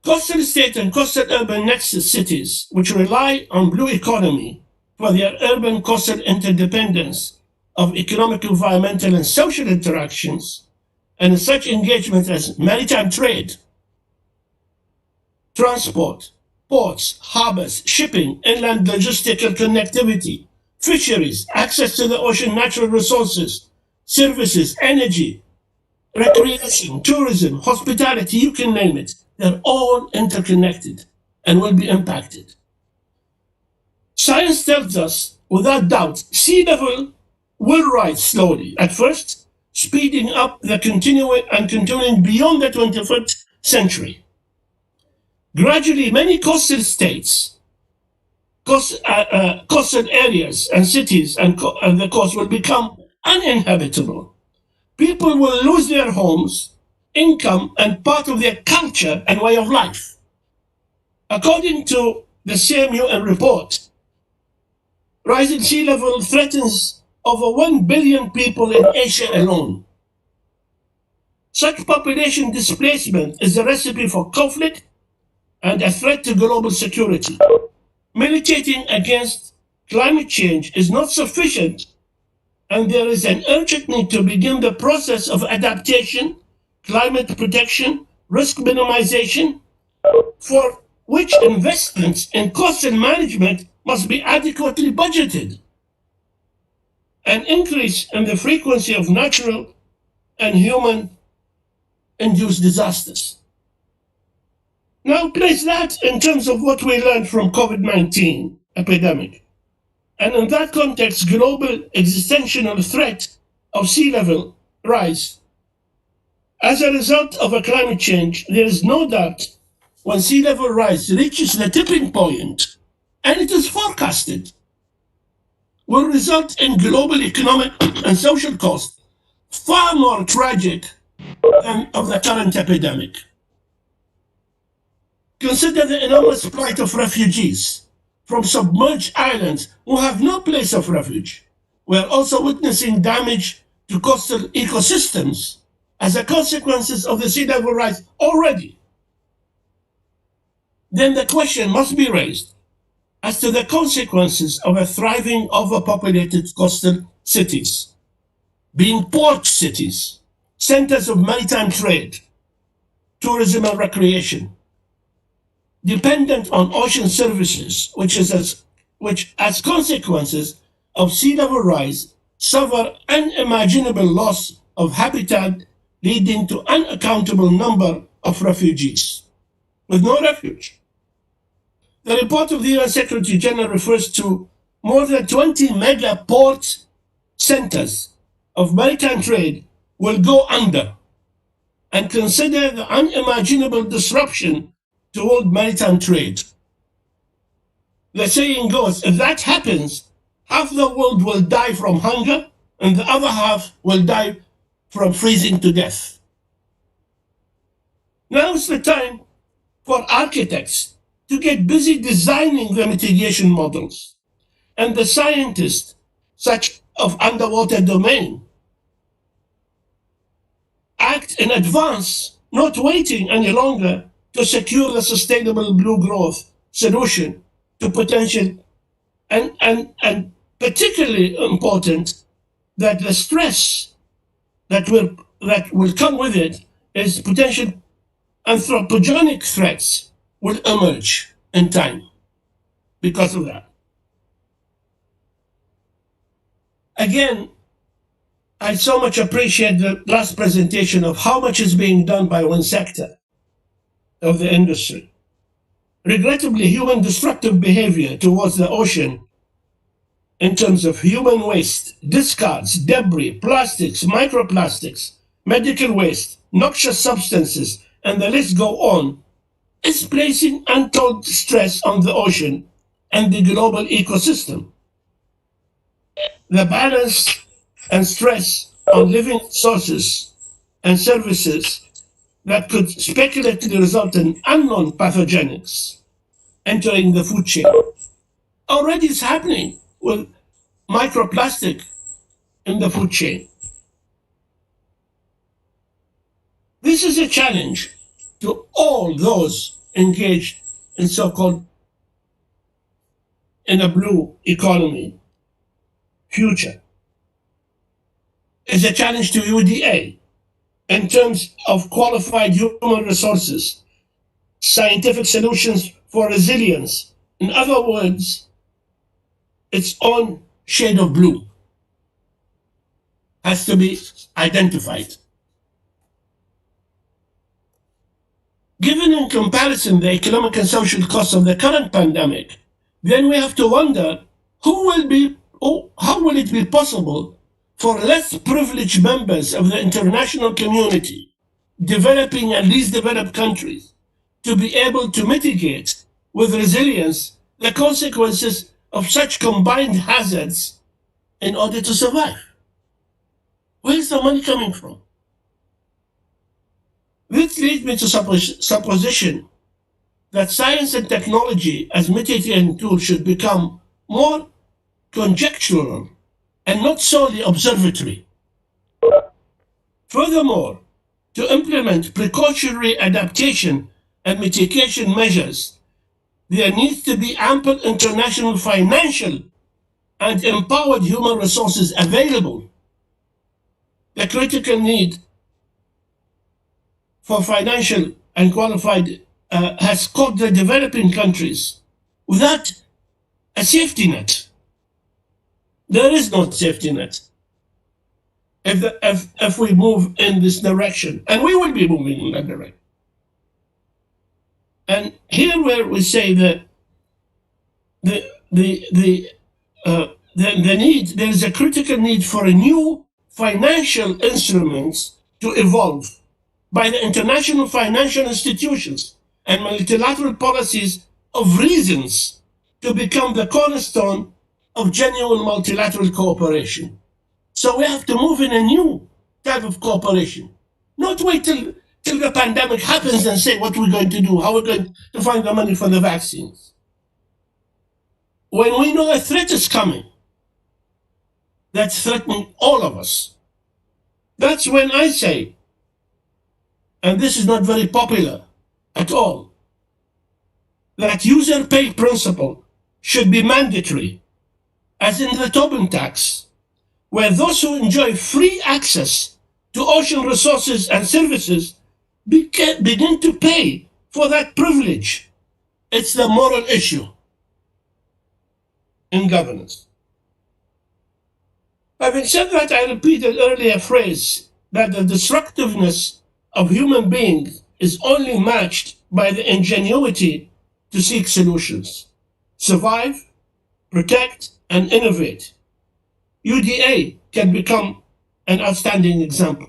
Coastal state and coastal urban nexus cities, which rely on blue economy for their urban coastal interdependence of economic, environmental, and social interactions, and such engagement as maritime trade, transport, ports, harbors, shipping, inland logistical connectivity, fisheries, access to the ocean natural resources, services, energy, recreation, tourism, hospitality, you can name it. They're all interconnected and will be impacted. Science tells us without doubt, sea level will rise slowly at first, speeding up the continuing beyond the 21st century. Gradually, many coastal states, coastal areas and cities and the coast will become uninhabitable. People will lose their homes, income, and part of their culture and way of life. According to the same UN report, rising sea level threatens over 1 billion people in Asia alone. Such population displacement is a recipe for conflict and a threat to global security. Militating against climate change is not sufficient, and there is an urgent need to begin the process of adaptation, climate protection, risk minimization, for which investments in coastal management must be adequately budgeted. An increase in the frequency of natural and human-induced disasters. Now place that in terms of what we learned from COVID-19 epidemic. And in that context, global existential threat of sea level rise. As a result of a climate change, there is no doubt when sea level rise reaches the tipping point, and it is forecasted, will result in global economic and social costs far more tragic than of the current epidemic. Consider the enormous plight of refugees from submerged islands who have no place of refuge. We are also witnessing damage to coastal ecosystems as a consequence of the sea level rise already. Then the question must be raised as to the consequences of a thriving, overpopulated coastal cities, being port cities, centers of maritime trade, tourism and recreation, dependent on ocean services, which as consequences of sea level rise suffer unimaginable loss of habitat, leading to unaccountable number of refugees with no refuge. The report of the UN Secretary General refers to more than 20 mega port centers of maritime trade will go under, and consider the unimaginable disruption to world maritime trade. The saying goes, if that happens, half the world will die from hunger and the other half will die from freezing to death. Now is the time for architects to get busy designing the mitigation models, and the scientists, such of underwater domain, act in advance, not waiting any longer to secure the sustainable blue growth solution to potential, and particularly important that the stress that will come with it is potential anthropogenic threats will emerge in time because of that. Again, I so much appreciate the last presentation of how much is being done by one sector of the industry. Regrettably, human destructive behavior towards the ocean in terms of human waste, discards, debris, plastics, microplastics, medical waste, noxious substances, and the list go on, is placing untold stress on the ocean and the global ecosystem. The balance and stress on living sources and services that could speculatively result in unknown pathogenics entering the food chain already is happening with microplastic in the food chain. This is a challenge to all those engaged in so-called in a blue economy future. It's a challenge to UDA in terms of qualified human resources, scientific solutions for resilience. In other words, its own shade of blue has to be identified. Given in comparison the economic and social costs of the current pandemic, then we have to wonder who will be how will it be possible for less privileged members of the international community, developing and least developed countries, to be able to mitigate with resilience the consequences of such combined hazards in order to survive? Where's the money coming from? This leads me to supposition that science and technology as mitigating tools should become more conjectural and not solely observatory. Furthermore, to implement precautionary adaptation and mitigation measures, there needs to be ample international financial and empowered human resources available. The critical need for financial and qualified has caught the developing countries without a safety net. There is no safety net if we move in this direction, and we will be moving in that direction. And here where we say that the need, there is a critical need for a new financial instruments to evolve by the international financial institutions and multilateral policies of reasons to become the cornerstone of genuine multilateral cooperation. So we have to move in a new type of cooperation, not wait till the pandemic happens and say what we're going to do, how we're going to find the money for the vaccines. When we know a threat is coming, that's threatening all of us, that's when I say, and this is not very popular at all, that user pay principle should be mandatory, as in the Tobin tax, where those who enjoy free access to ocean resources and services begin to pay for that privilege. It's the moral issue in governance. Having said that, I repeat an earlier phrase that the destructiveness of human beings is only matched by the ingenuity to seek solutions, survive, protect, and innovate. UDA can become an outstanding example.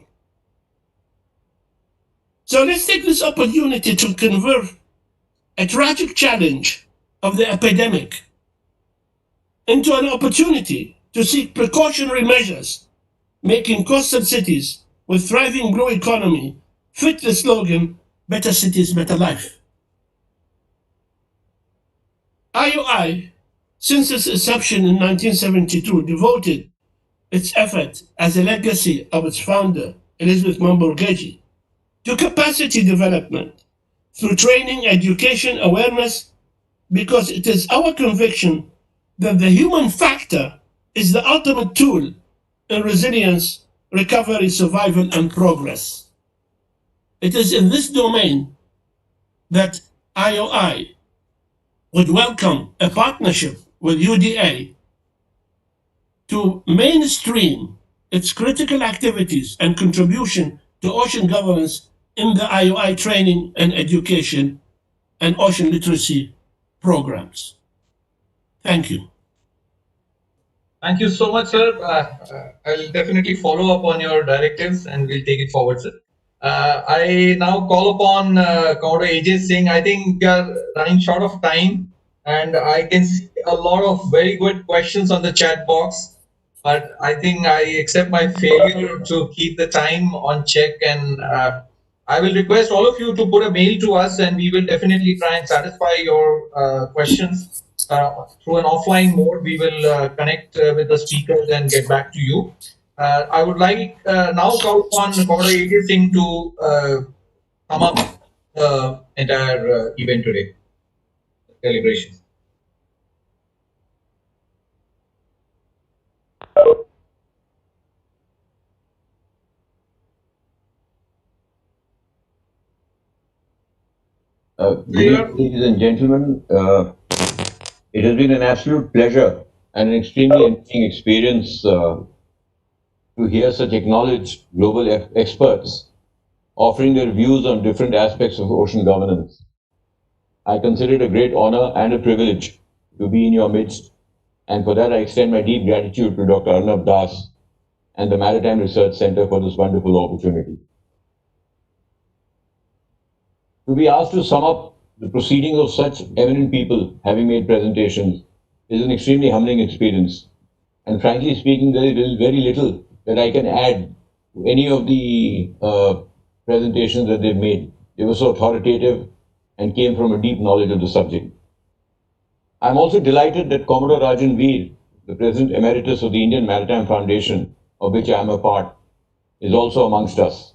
So let's take this opportunity to convert a tragic challenge of the epidemic into an opportunity to seek precautionary measures, making coastal cities with thriving blue economy fit the slogan, better cities, better life. IOI, since its inception in 1972, devoted its effort as a legacy of its founder, Elizabeth Mamborghese, to capacity development through training, education, awareness, because it is our conviction that the human factor is the ultimate tool in resilience, recovery, survival, and progress. It is in this domain that IOI would welcome a partnership with UDA to mainstream its critical activities and contribution to ocean governance in the IOI training and education and ocean literacy programs. Thank you.
Thank you so much, sir. I'll definitely follow up on your directives and we'll take it forward, sir. I now call upon Commodore AJ Singh. I think we are running short of time and I can see a lot of very good questions on the chat box, but I think I accept my failure to keep the time on check, and I will request all of you to put a mail to us and we will definitely try and satisfy your questions. Through an offline mode, we will connect with the speakers and get back to you. I would like now call upon Commodore AJ Singh to sum up the entire event today, deliberations.
Ladies and gentlemen, it has been an absolute pleasure and an extremely enriching experience to hear such acknowledged global experts offering their views on different aspects of ocean governance. I consider it a great honor and a privilege to be in your midst And for that, I extend my deep gratitude to Dr. Arnab Das and the Maritime Research Center for this wonderful opportunity. To be asked to sum up the proceedings of such eminent people having made presentations is an extremely humbling experience. And frankly speaking, there is very little that I can add to any of the presentations that they've made. They were so authoritative and came from a deep knowledge of the subject. I'm also delighted that Commodore Rajan Veer, the President Emeritus of the Indian Maritime Foundation, of which I am a part, is also amongst us.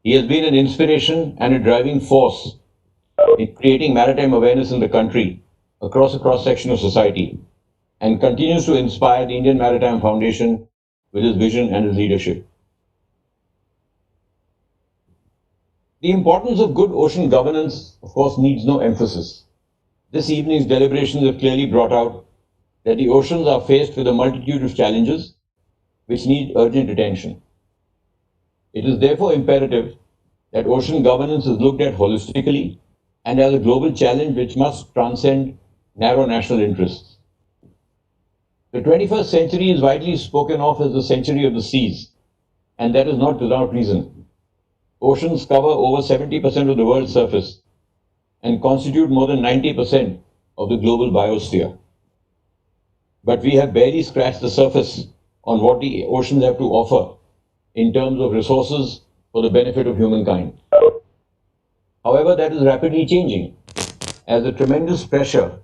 He has been an inspiration and a driving force in creating maritime awareness in the country across a cross-section of society, and continues to inspire the Indian Maritime Foundation with his vision and his leadership. The importance of good ocean governance, of course, needs no emphasis. This evening's deliberations have clearly brought out that the oceans are faced with a multitude of challenges which need urgent attention. It is therefore imperative that ocean governance is looked at holistically and as a global challenge which must transcend narrow national interests. The 21st century is widely spoken of as the century of the seas, and that is not without reason. Oceans cover over 70% of the world's surface and constitute more than 90% of the global biosphere. But we have barely scratched the surface on what the oceans have to offer in terms of resources for the benefit of humankind. However, that is rapidly changing as the tremendous pressure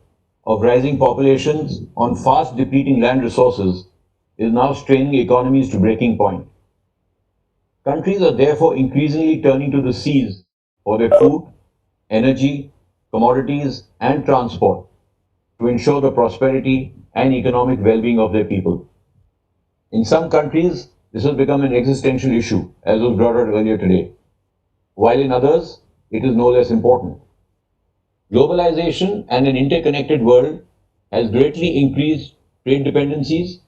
of rising populations on fast depleting land resources is now straining economies to breaking point. Countries are therefore increasingly turning to the seas for their food, energy, commodities, and transport to ensure the prosperity and economic well-being of their people. In some countries, this has become an existential issue, as was brought out earlier today, while in others, it is no less important. Globalization and an interconnected world has greatly increased trade dependencies,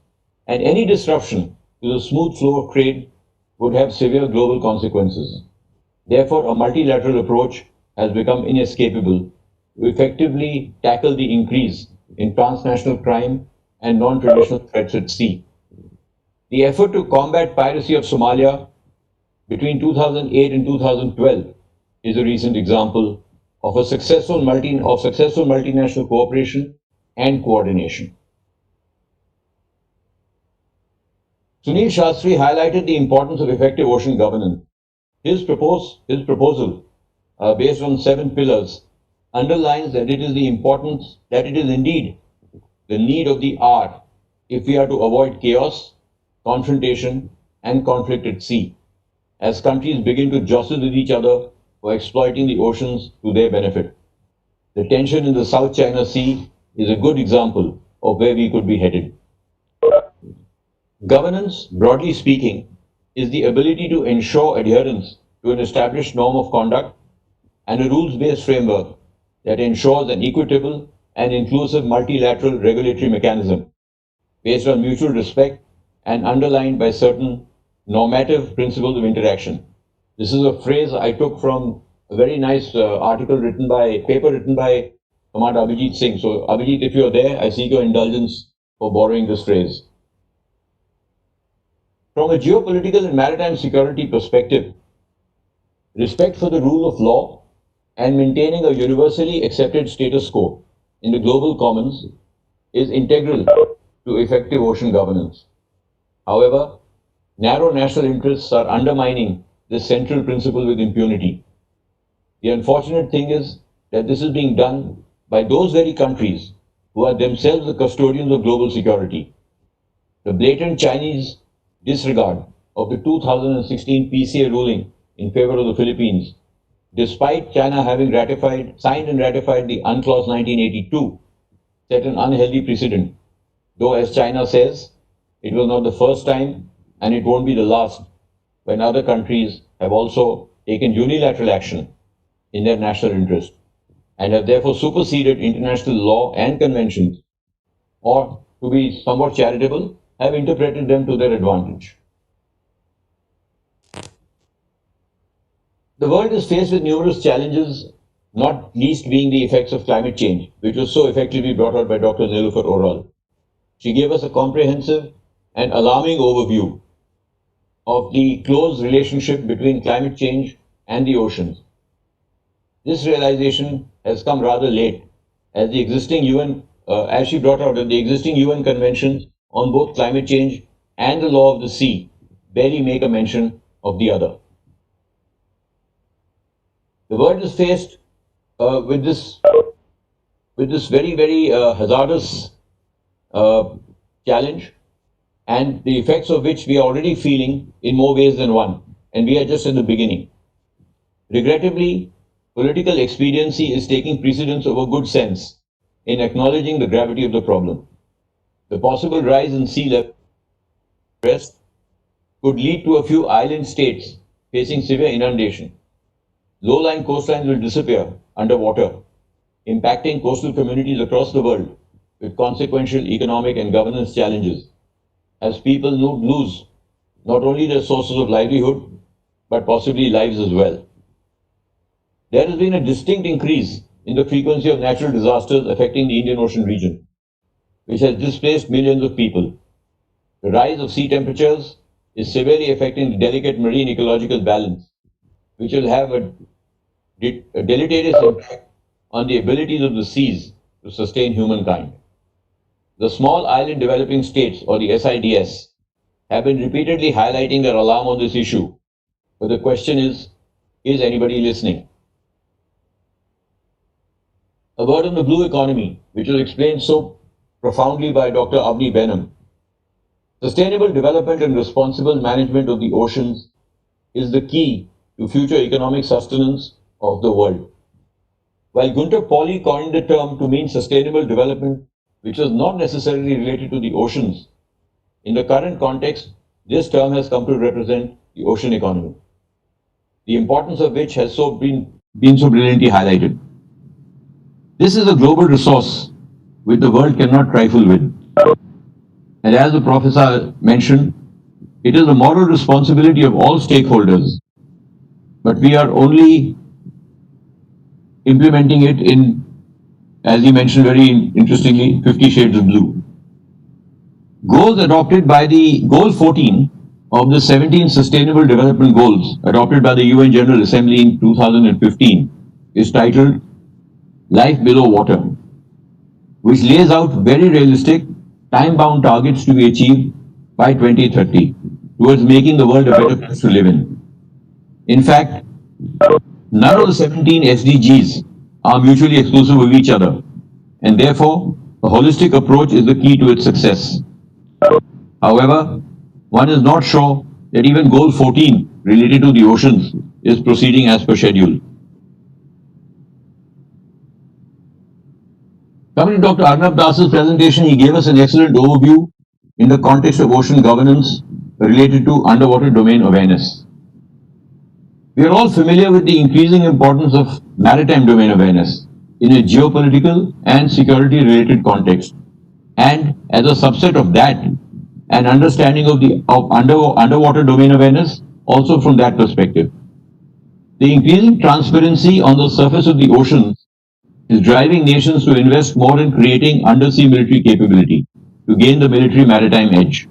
and any disruption to the smooth flow of trade would have severe global consequences. Therefore, a multilateral approach has become inescapable to effectively tackle the increase in transnational crime and non-traditional threats at sea. The effort to combat piracy of Somalia between 2008 and 2012 is a recent example of successful multinational cooperation and coordination. Sunil Shastri highlighted the importance of effective ocean governance. His proposal, based on 7 pillars, underlines that it is indeed the need of the hour if we are to avoid chaos, confrontation, and conflict at sea, as countries begin to jostle with each other for exploiting the oceans to their benefit. The tension in the South China Sea is a good example of where we could be headed. Governance, broadly speaking, is the ability to ensure adherence to an established norm of conduct and a rules-based framework that ensures an equitable and inclusive multilateral regulatory mechanism based on mutual respect and underlined by certain normative principles of interaction. This is a phrase I took from a very nice paper written by Commander Abhijit Singh. So Abhijit, if you're there, I seek your indulgence for borrowing this phrase. From a geopolitical and maritime security perspective, respect for the rule of law and maintaining a universally accepted status quo in the global commons is integral to effective ocean governance. However, narrow national interests are undermining this central principle with impunity. The unfortunate thing is that this is being done by those very countries who are themselves the custodians of global security. The blatant Chinese disregard of the 2016 PCA ruling in favor of the Philippines, despite China having signed and ratified the UNCLOS 1982, set an unhealthy precedent. Though, as China says, it was not the first time and it won't be the last when other countries have also taken unilateral action in their national interest and have therefore superseded international law and conventions, or, to be somewhat charitable, have interpreted them to their advantage. The world is faced with numerous challenges, not least being the effects of climate change, which was so effectively brought out by Dr. Nilufar Oral. She gave us a comprehensive and alarming overview of the close relationship between climate change and the oceans. This realization has come rather late, as the existing as she brought out that the existing UN conventions on both climate change and the law of the sea barely make a mention of the other. The world is faced with this very hazardous challenge, and the effects of which we are already feeling in more ways than one, and we are just in the beginning. Regrettably, political expediency is taking precedence over good sense in acknowledging the gravity of the problem. The possible rise in sea level could lead to a few island states facing severe inundation. Low-lying coastlines will disappear underwater, impacting coastal communities across the world with consequential economic and governance challenges, as people lose not only their sources of livelihood, but possibly lives as well. There has been a distinct increase in the frequency of natural disasters affecting the Indian Ocean region, which has displaced millions of people. The rise of sea temperatures is severely affecting the delicate marine ecological balance, which will have a deleterious impact on the abilities of the seas to sustain humankind. The small island developing states, or the SIDS, have been repeatedly highlighting their alarm on this issue. But the question is anybody listening? A word on the blue economy, which was explained so profoundly by Dr. Avni Benham. Sustainable development and responsible management of the oceans is the key to future economic sustenance of the world. While Gunter Pauli coined the term to mean sustainable development, which was not necessarily related to the oceans, in the current context, this term has come to represent the ocean economy, the importance of which has been so brilliantly highlighted. This is a global resource which the world cannot trifle with. And as the professor mentioned, it is the moral responsibility of all stakeholders, but we are only implementing it in, as he mentioned very interestingly, 50 shades of blue. Goals adopted by Goal 14 of the 17 Sustainable Development Goals adopted by the UN General Assembly in 2015 is titled Life Below Water, which lays out very realistic, time-bound targets to be achieved by 2030 towards making the world a better place to live in. In fact, none of the 17 SDGs are mutually exclusive of each other, and therefore, a holistic approach is the key to its success. However, one is not sure that even Goal 14 related to the oceans is proceeding as per schedule. Coming to Dr. Arnab Das's presentation, he gave us an excellent overview in the context of ocean governance related to underwater domain awareness. We are all familiar with the increasing importance of maritime domain awareness in a geopolitical and security related context. And as a subset of that, an understanding of underwater domain awareness also from that perspective. The increasing transparency on the surface of the oceans is driving nations to invest more in creating undersea military capability to gain the military maritime edge.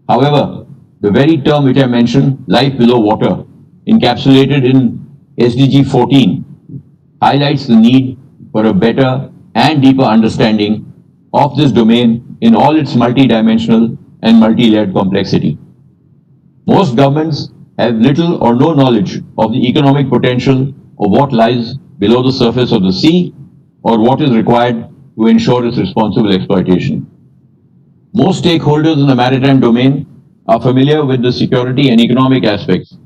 However, the very term which I mentioned, life below water, encapsulated in SDG 14, highlights the need for a better and deeper understanding of this domain in all its multidimensional and multi-layered complexity. Most governments have little or no knowledge of the economic potential of what lies below the surface of the sea or what is required to ensure its responsible exploitation. Most stakeholders in the maritime domain are familiar with the security and economic aspects,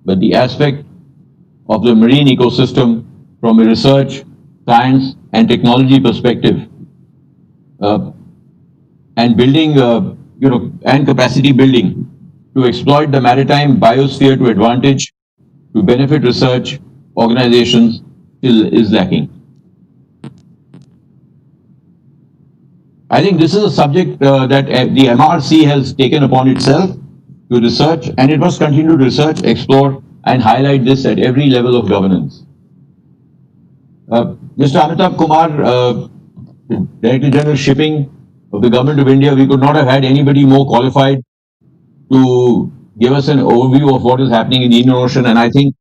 but the aspect of the marine ecosystem from a research, science, and technology perspective, and building, and capacity building to exploit the maritime biosphere to advantage, to benefit research organizations, still is lacking. I think this is a subject that the MRC has taken upon itself to research, and it must continue to research, explore, and highlight this at every level of governance. Mr. Amitabh Kumar, Director General Shipping, of the Government of India, we could not have had anybody more qualified to give us an overview of what is happening in the Indian Ocean. And I think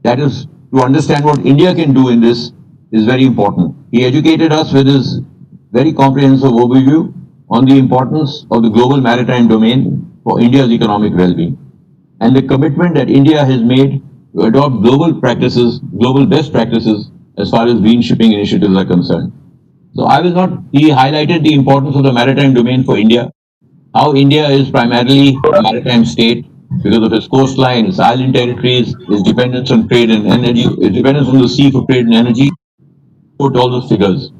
that is to understand what India can do in this is very important. He educated us with his very comprehensive overview on the importance of the global maritime domain for India's economic well-being and the commitment that India has made to adopt global practices, global best practices as far as green shipping initiatives are concerned. So I will not, he highlighted the importance of the maritime domain for India, how India is primarily a maritime state because of its coastline, its island territories, its dependence on trade and energy, its dependence on the sea for trade and energy, put all those figures.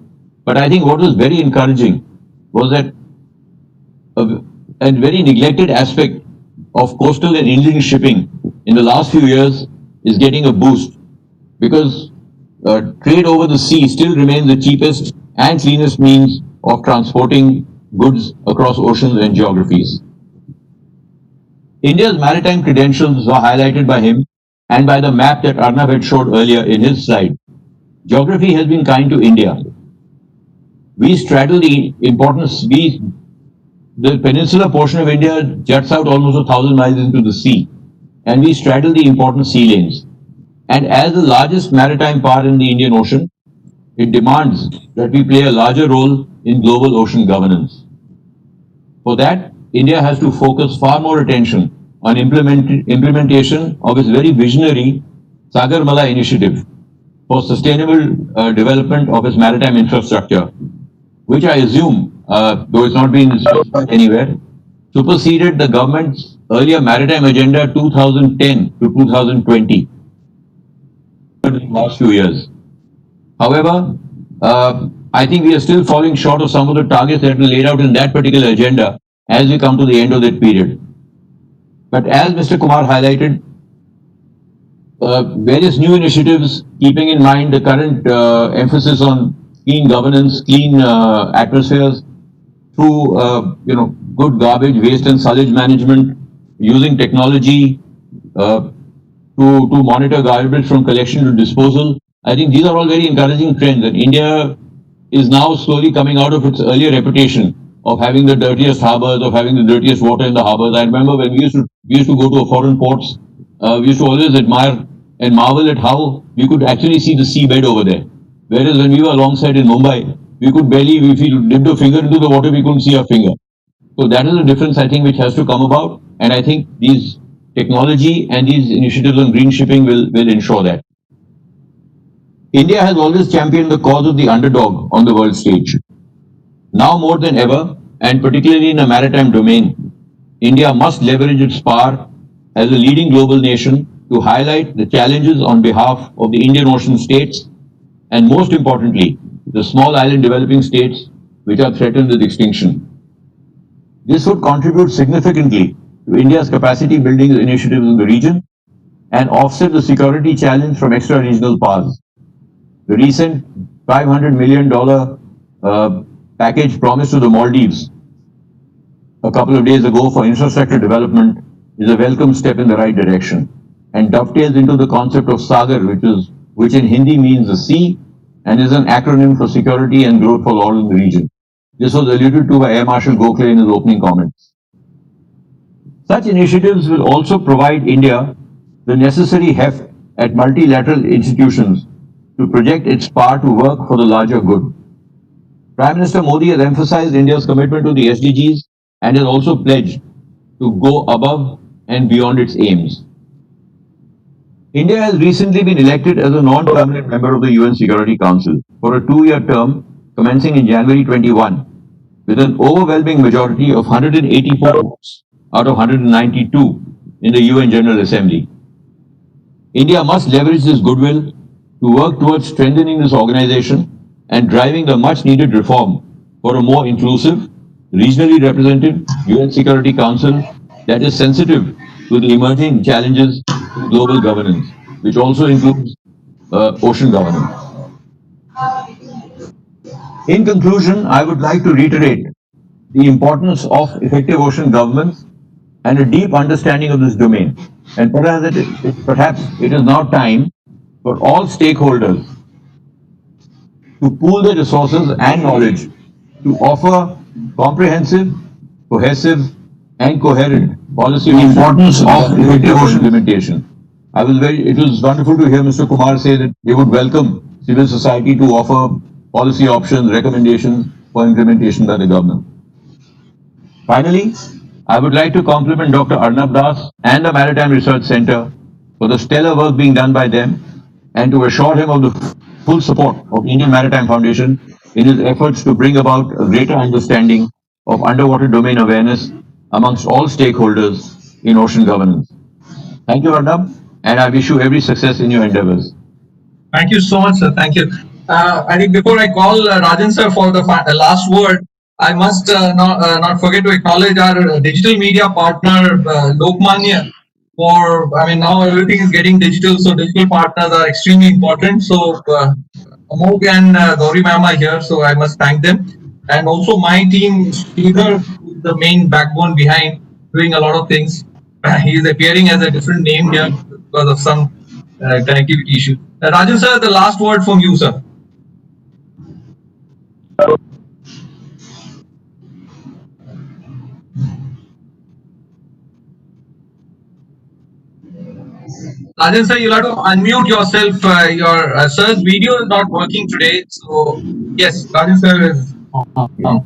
But I think what was very encouraging was that a very neglected aspect of coastal and inland shipping in the last few years is getting a boost because trade over the sea still remains the cheapest and cleanest means of transporting goods across oceans and geographies. India's maritime credentials were highlighted by him and by the map that Arnav had showed earlier in his slide. Geography has been kind to India. We straddle the importance, the peninsular portion of India juts out almost 1,000 miles into the sea, and we straddle the important sea lanes. And as the largest maritime power in the Indian Ocean, it demands that we play a larger role in global ocean governance. For that, India has to focus far more attention on implementation of its very visionary Sagarmala initiative for sustainable development of its maritime infrastructure, which I assume, though it's not been specified anywhere, superseded the government's earlier maritime agenda 2010 to 2020 in the last few years. However, I think we are still falling short of some of the targets that were laid out in that particular agenda as we come to the end of that period. But as Mr. Kumar highlighted, various new initiatives, keeping in mind the current emphasis on clean governance, clean atmospheres, through good garbage, waste and sludge management, using technology to monitor garbage from collection to disposal. I think these are all very encouraging trends, and India is now slowly coming out of its earlier reputation of having the dirtiest harbors, of having the dirtiest water in the harbors. I remember when we used to go to foreign ports, we used to always admire and marvel at how we could actually see the seabed over there. Whereas when we were alongside in Mumbai, we could barely, if we dipped a finger into the water, we couldn't see our finger. So that is a difference, I think, which has to come about. And I think these technology and these initiatives on green shipping will ensure that. India has always championed the cause of the underdog on the world stage. Now more than ever, and particularly in the maritime domain, India must leverage its power as a leading global nation to highlight the challenges on behalf of the Indian Ocean states and, most importantly, the small island developing states which are threatened with extinction. This would contribute significantly to India's capacity building initiatives in the region and offset the security challenge from extra-regional powers. The recent $500 million package promised to the Maldives a couple of days ago for infrastructure development is a welcome step in the right direction and dovetails into the concept of Sagar, which in Hindi means the sea and is an acronym for security and growth for all in the region. This was alluded to by Air Marshal Gokhale in his opening comments. Such initiatives will also provide India the necessary heft at multilateral institutions to project its power to work for the larger good. Prime Minister Modi has emphasized India's commitment to the SDGs and has also pledged to go above and beyond its aims. India has recently been elected as a non-permanent member of the UN Security Council for a 2-year term commencing in January 21 with an overwhelming majority of 184 votes out of 192 in the UN General Assembly. India must leverage this goodwill to work towards strengthening this organization and driving the much-needed reform for a more inclusive, regionally represented UN Security Council that is sensitive to the emerging challenges in global governance, which also includes ocean governance. In conclusion, I would like to reiterate the importance of effective ocean governance and a deep understanding of this domain. And perhaps it is now time for all stakeholders to pool their resources and knowledge to offer comprehensive, cohesive, and coherent policy on the importance of effective ocean implementation. It was wonderful to hear Mr. Kumar say that they would welcome civil society to offer policy options, recommendations for implementation by the government. Finally, I would like to compliment Dr. Arnab Das and the Maritime Research Center for the stellar work being done by them and to assure him of the full support of Indian Maritime Foundation in his efforts to bring about a greater understanding of underwater domain awareness amongst all stakeholders in ocean governance. Thank you, Arnab, and I wish you every success in your endeavors.
Thank you so much, sir. Thank you. I think before I call Rajan sir for the last word, I must not forget to acknowledge our digital media partner, Lokmanya. Now everything is getting digital, so digital partners are extremely important. So Amog and Gauri ma'am are here, so I must thank them. And also my team, Sridhar, who is the main backbone behind doing a lot of things. He is appearing as a different name here because of some connectivity issue. Rajan sir, the last word from you, sir. Rajan sir, you'll have to unmute yourself. Your sir's video is not working today. So yes, Rajan sir is on.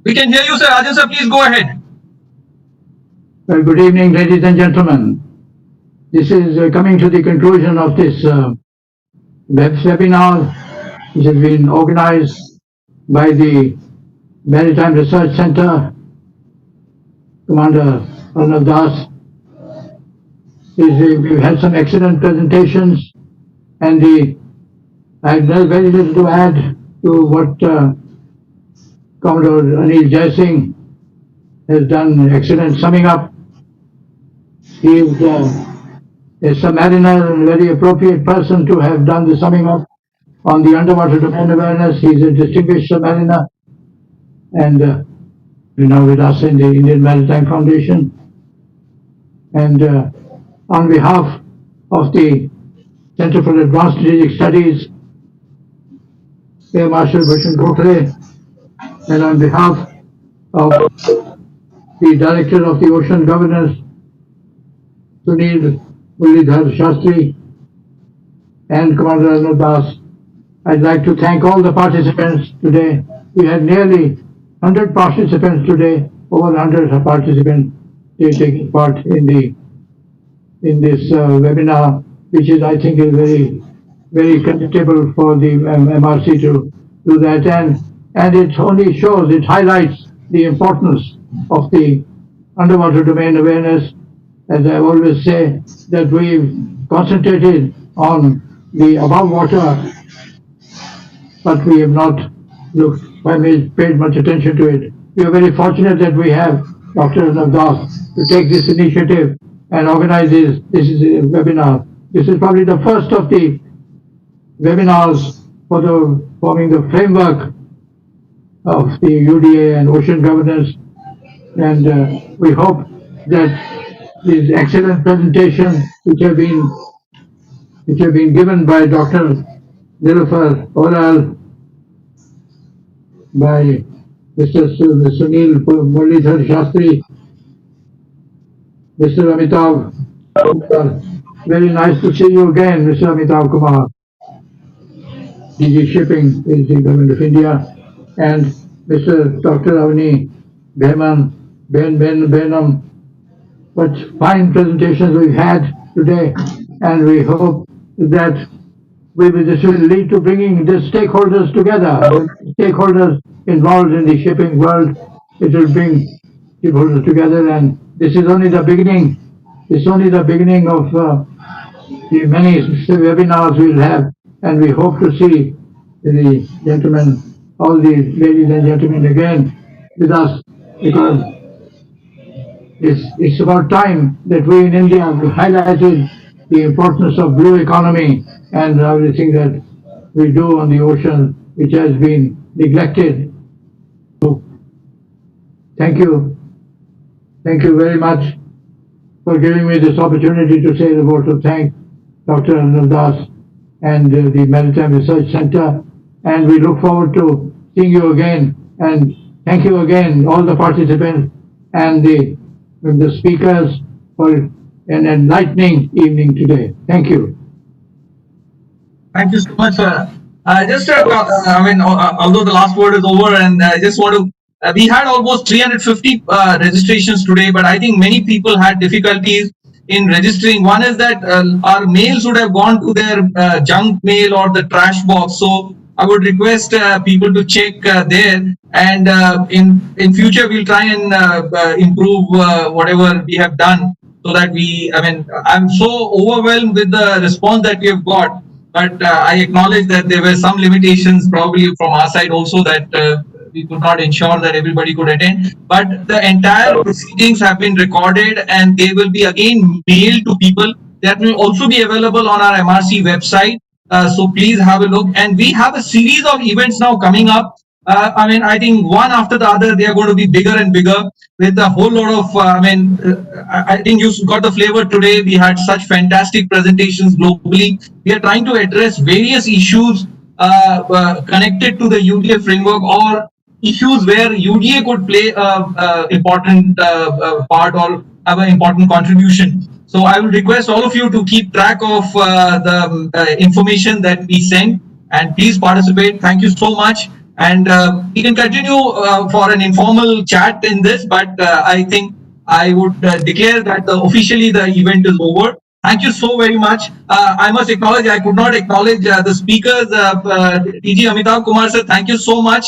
We can hear you, sir. Rajan sir, please go ahead.
Well, good evening, ladies and gentlemen. This is coming to the conclusion of this webinar, which has been organized by the Maritime Research Center. Commander Arnav Das. We've had some excellent presentations, and I have very little to add to what Commodore Anil Jaisingh has done. Excellent summing up. He is a submariner and a very appropriate person to have done the summing up on the underwater domain awareness. He's a distinguished submariner and now with us in the Indian Maritime Foundation. And on behalf of the Center for Advanced Strategic Studies, Air Marshal Bhushan Gokhale, and on behalf of the Director of the Ocean Governance, Sunil Mullidhar Shastri, and Commander Arnav Das, I'd like to thank all the participants today. We had nearly 100 participants today, over 100 participants taking part in this webinar, which is, I think, is very creditable for the MRC to do that, and it only shows, it highlights the importance of the underwater domain awareness. As I always say, that we've concentrated on the above water, but we have not paid much attention to it. We are very fortunate that we have Dr. Arnav Das to take this initiative and organize this is a webinar. This is probably the first of the webinars for forming the framework of the UDA and ocean governance, and we hope that these excellent presentations which have been given by Dr. Nilufar Oral, by Mr. Sunil Mullidhar Shastri, Mr. Amitav Kumar. Very nice to see you again, Mr. Amitav Kumar. DG Shipping is the Government of India, and Mr. Dr. Avni Benham. What fine presentations we've had today, and we hope that this will lead to bringing the stakeholders together, stakeholders involved in the shipping world. It will bring stakeholders together, and this is only the beginning. It's only the beginning of the many webinars we'll have, and we hope to see the gentlemen, all the ladies and gentlemen again with us, because it's about time that we in India have highlighted the importance of blue economy and everything that we do on the ocean, which has been neglected.
Thank you. Thank you very much for giving me this opportunity to say the vote of thanks, Dr. Anil Das and the Maritime Research Center. And we look forward to seeing you again. And thank you again, all the participants and the speakers for an enlightening evening today. Thank you.
Thank you so much, sir. Although the last word is over, and I just want to, we had almost 350 registrations today, but I think many people had difficulties in registering. One is that our mails would have gone to their junk mail or the trash box. So I would request people to check there, and in future we'll try and improve whatever we have done, so that I'm so overwhelmed with the response that we have got. But I acknowledge that there were some limitations probably from our side also, that we could not ensure that everybody could attend. But the entire proceedings have been recorded and they will be again mailed to people. That will also be available on our MRC website. So please have a look. And we have a series of events now coming up. I think one after the other, they are going to be bigger and bigger, with a whole lot of, I think you got the flavor today. We had such fantastic presentations globally. We are trying to address various issues connected to the UDA framework, or issues where UDA could play an important part or have an important contribution. So I will request all of you to keep track of the information that we send, and please participate. Thank you so much. And we can continue for an informal chat in this, but I think I would declare that officially the event is over. Thank you so very much. I must acknowledge, I could not acknowledge the speakers. TG Amitabh Kumar sir, thank you so much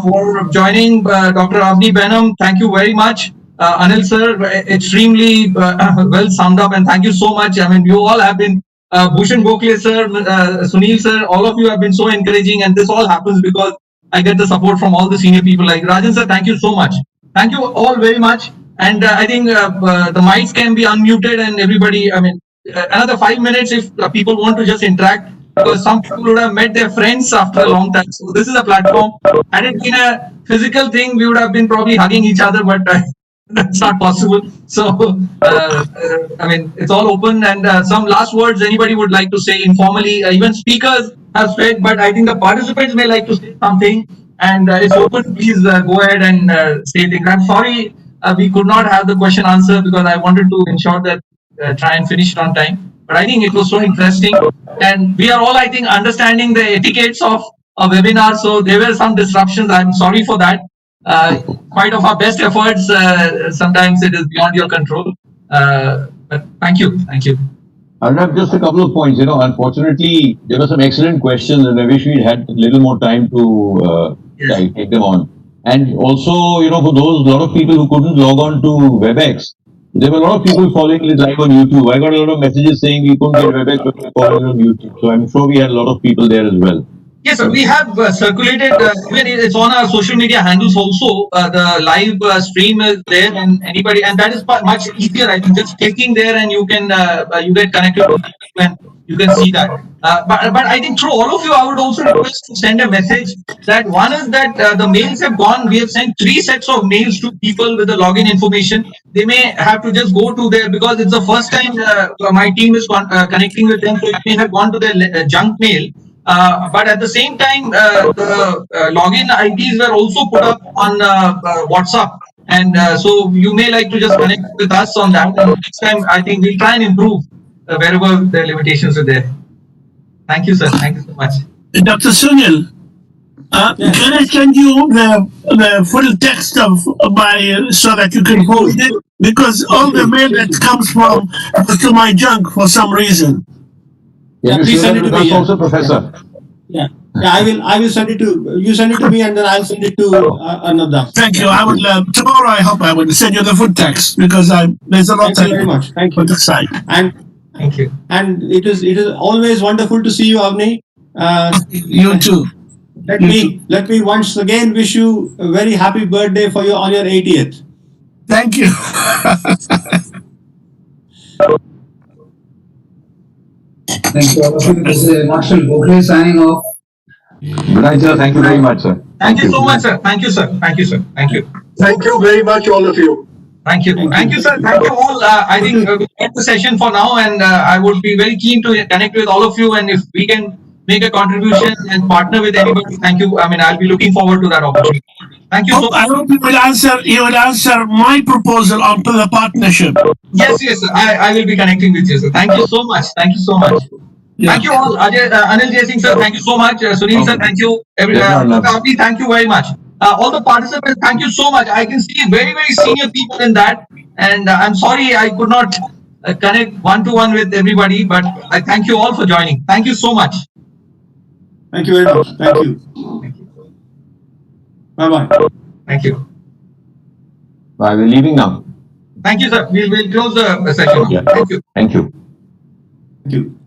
for joining. Dr. Avni Benham, thank you very much. Anil sir, extremely well summed up, and thank you so much. You all have been, Bhushan Gokhale sir, Sunil sir, all of you have been so encouraging, and this all happens because I get the support from all the senior people like Rajan sir. Thank you so much. Thank you all very much. And I think the mics can be unmuted, and everybody, another 5 minutes if people want to just interact, because some people would have met their friends after a long time. So this is a platform. Had it been a physical thing, we would have been probably hugging each other, but that's not possible. So, it's all open. And some last words anybody would like to say informally. Even speakers have said, but I think the participants may like to say something. And it's open. Please go ahead and say things. I'm sorry we could not have the question answered, because I wanted to ensure that try and finish it on time. But I think it was so interesting. And we are all, I think, understanding the etiquettes of a webinar. So there were some disruptions. I'm sorry for that. Quite of our best efforts, sometimes it is beyond your control. But thank you. Thank you.
Arnab, just a couple of points. Unfortunately, there were some excellent questions, and I wish we had a little more time to take them on. And also, for those, a lot of people who couldn't log on to WebEx, there were a lot of people following it live on YouTube. I got a lot of messages saying we couldn't get WebEx, but we following on YouTube. So I'm sure we had a lot of people there as well.
Yes, sir. We have circulated, it's on our social media handles also. The live stream is there, and anybody, and that is much easier. I think just clicking there, and you can you get connected to the and you can see that. But I think through all of you, I would also request to send a message that one is that the mails have gone. We have sent 3 sets of mails to people with the login information. They may have to just go to there, because it's the first time my team is connecting with them, so it may have gone to their junk mail. But at the same time, the login IDs were also put up on WhatsApp. And so you may like to just connect with us on that. And next time, I think we'll try and improve wherever the limitations are there. Thank you, sir. Thank you so much.
Dr. Sunil, can I send you the full text of my, so that you can post it? Because all the mail that comes from goes to my junk for some reason.
Can you send it to me also, Professor?
Yeah, I will send it to you. Send it to me, and then I'll send it to Ananda.
Thank you. I will tomorrow. I hope I will send you the full text, because there's a lot.
Thank you very much. Thank you.
And
thank you.
And it is always wonderful to see you, Avni.
You too.
Let me once again wish you a very happy birthday on your 80th.
Thank you.
Thank you all of you. This is Marshal Gokhale signing off.
Good night, sir. Thank you very much, sir.
Thank you so much, sir. Thank you, sir. Thank you, sir. Thank you.
Thank you very much, all of you.
Thank you. Thank you, sir. Thank you all. I think we'll end the session for now, and I would be very keen to connect with all of you. And if we can make a contribution and partner with anybody, thank you. I mean, I'll be looking forward to that opportunity. Thank you so
I
much.
hope you will answer my proposal onto the partnership.
Yes, yes, I will be connecting with you, sir. Thank you so much. Thank you so much.
Yeah.
Thank you all. Anil Jay Singh, sir, thank you so much. Sunil, sir, thank you. Abhi, thank you very much. All the participants, thank you so much. I can see very, very senior people in that. And I'm sorry I could not connect one-to-one with everybody, but I thank you all for joining. Thank you so much.
Thank you very much. Thank you. Bye-bye.
Thank you.
Bye. We're leaving now.
Thank you, sir. We'll close the session now.
Yeah.
Thank you.
Thank you.
Thank you.